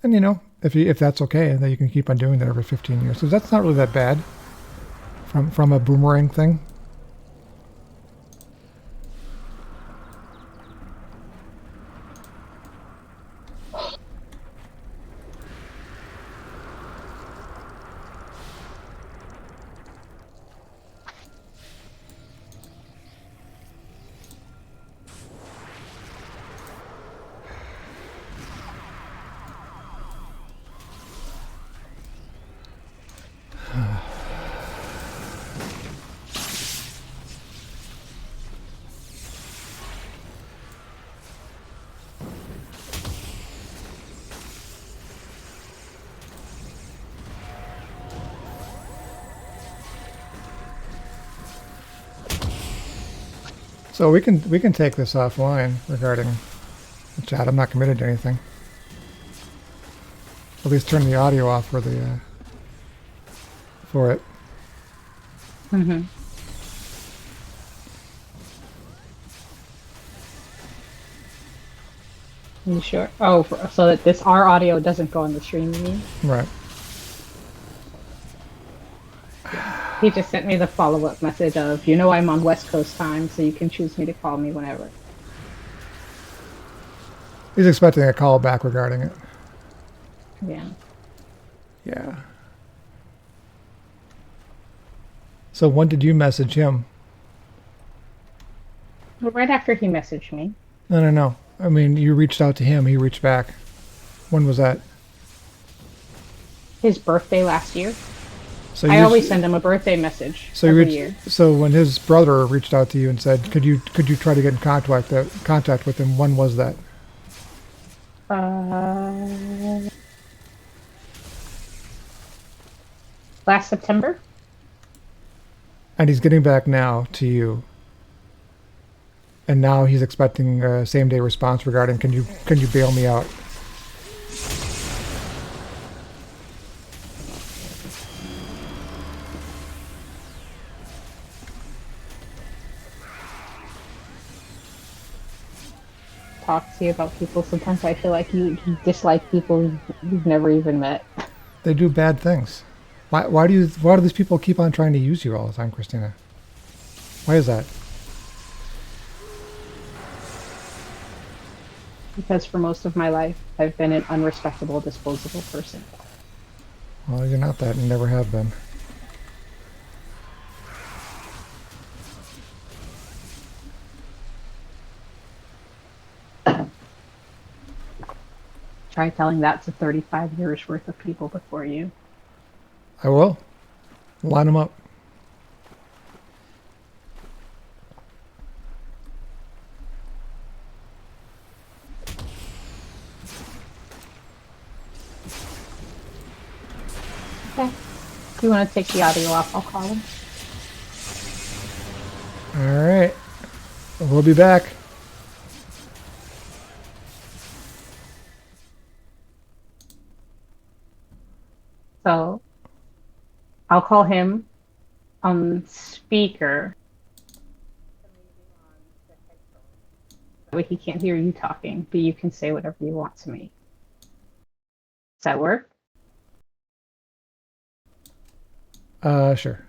Speaker 1: And you know, if that's okay, then you can keep on doing that every 15 years. So that's not really that bad from a boomerang thing. So we can take this offline regarding the chat. I'm not committed to anything. At least turn the audio off for the for it.
Speaker 2: Mm-hmm. You sure? Oh, so that our audio doesn't go on the stream, you mean?
Speaker 1: Right.
Speaker 2: He just sent me the follow-up message of, you know, I'm on West Coast time, so you can choose me to call me whenever.
Speaker 1: He's expecting a call back regarding it.
Speaker 2: Yeah.
Speaker 1: Yeah. So when did you message him?
Speaker 2: Well, right after he messaged me,
Speaker 1: No. I mean, you reached out to him. He reached back. When was that?
Speaker 2: his birthday last year.
Speaker 1: So
Speaker 2: I
Speaker 1: you
Speaker 2: always send him a birthday message
Speaker 1: so you
Speaker 2: every
Speaker 1: reached,
Speaker 2: year.
Speaker 1: so when his brother reached out to you and said, "Could you try to get in contact with him?" When was that?
Speaker 2: Uh, Last September.
Speaker 1: And he's getting back now to you. And now he's expecting a same day response regarding can you bail me out?
Speaker 2: Talk to you about people. Sometimes I feel like you dislike people you've never even met.
Speaker 1: They do bad things. Why do these people keep on trying to use you all the time, Christina? Why is that?
Speaker 2: Because for most of my life, I've been an unrespectable, disposable person.
Speaker 1: Well, you're not that and never have been.
Speaker 2: Try telling that to 35 years worth of people before you.
Speaker 1: I will. Line them up.
Speaker 2: Okay. If you want to take the audio off, I'll call him.
Speaker 1: All right. We'll be back.
Speaker 2: So I'll call him on speaker. That way he can't hear you talking, but you can say whatever you want to me. Does that work?
Speaker 1: Sure.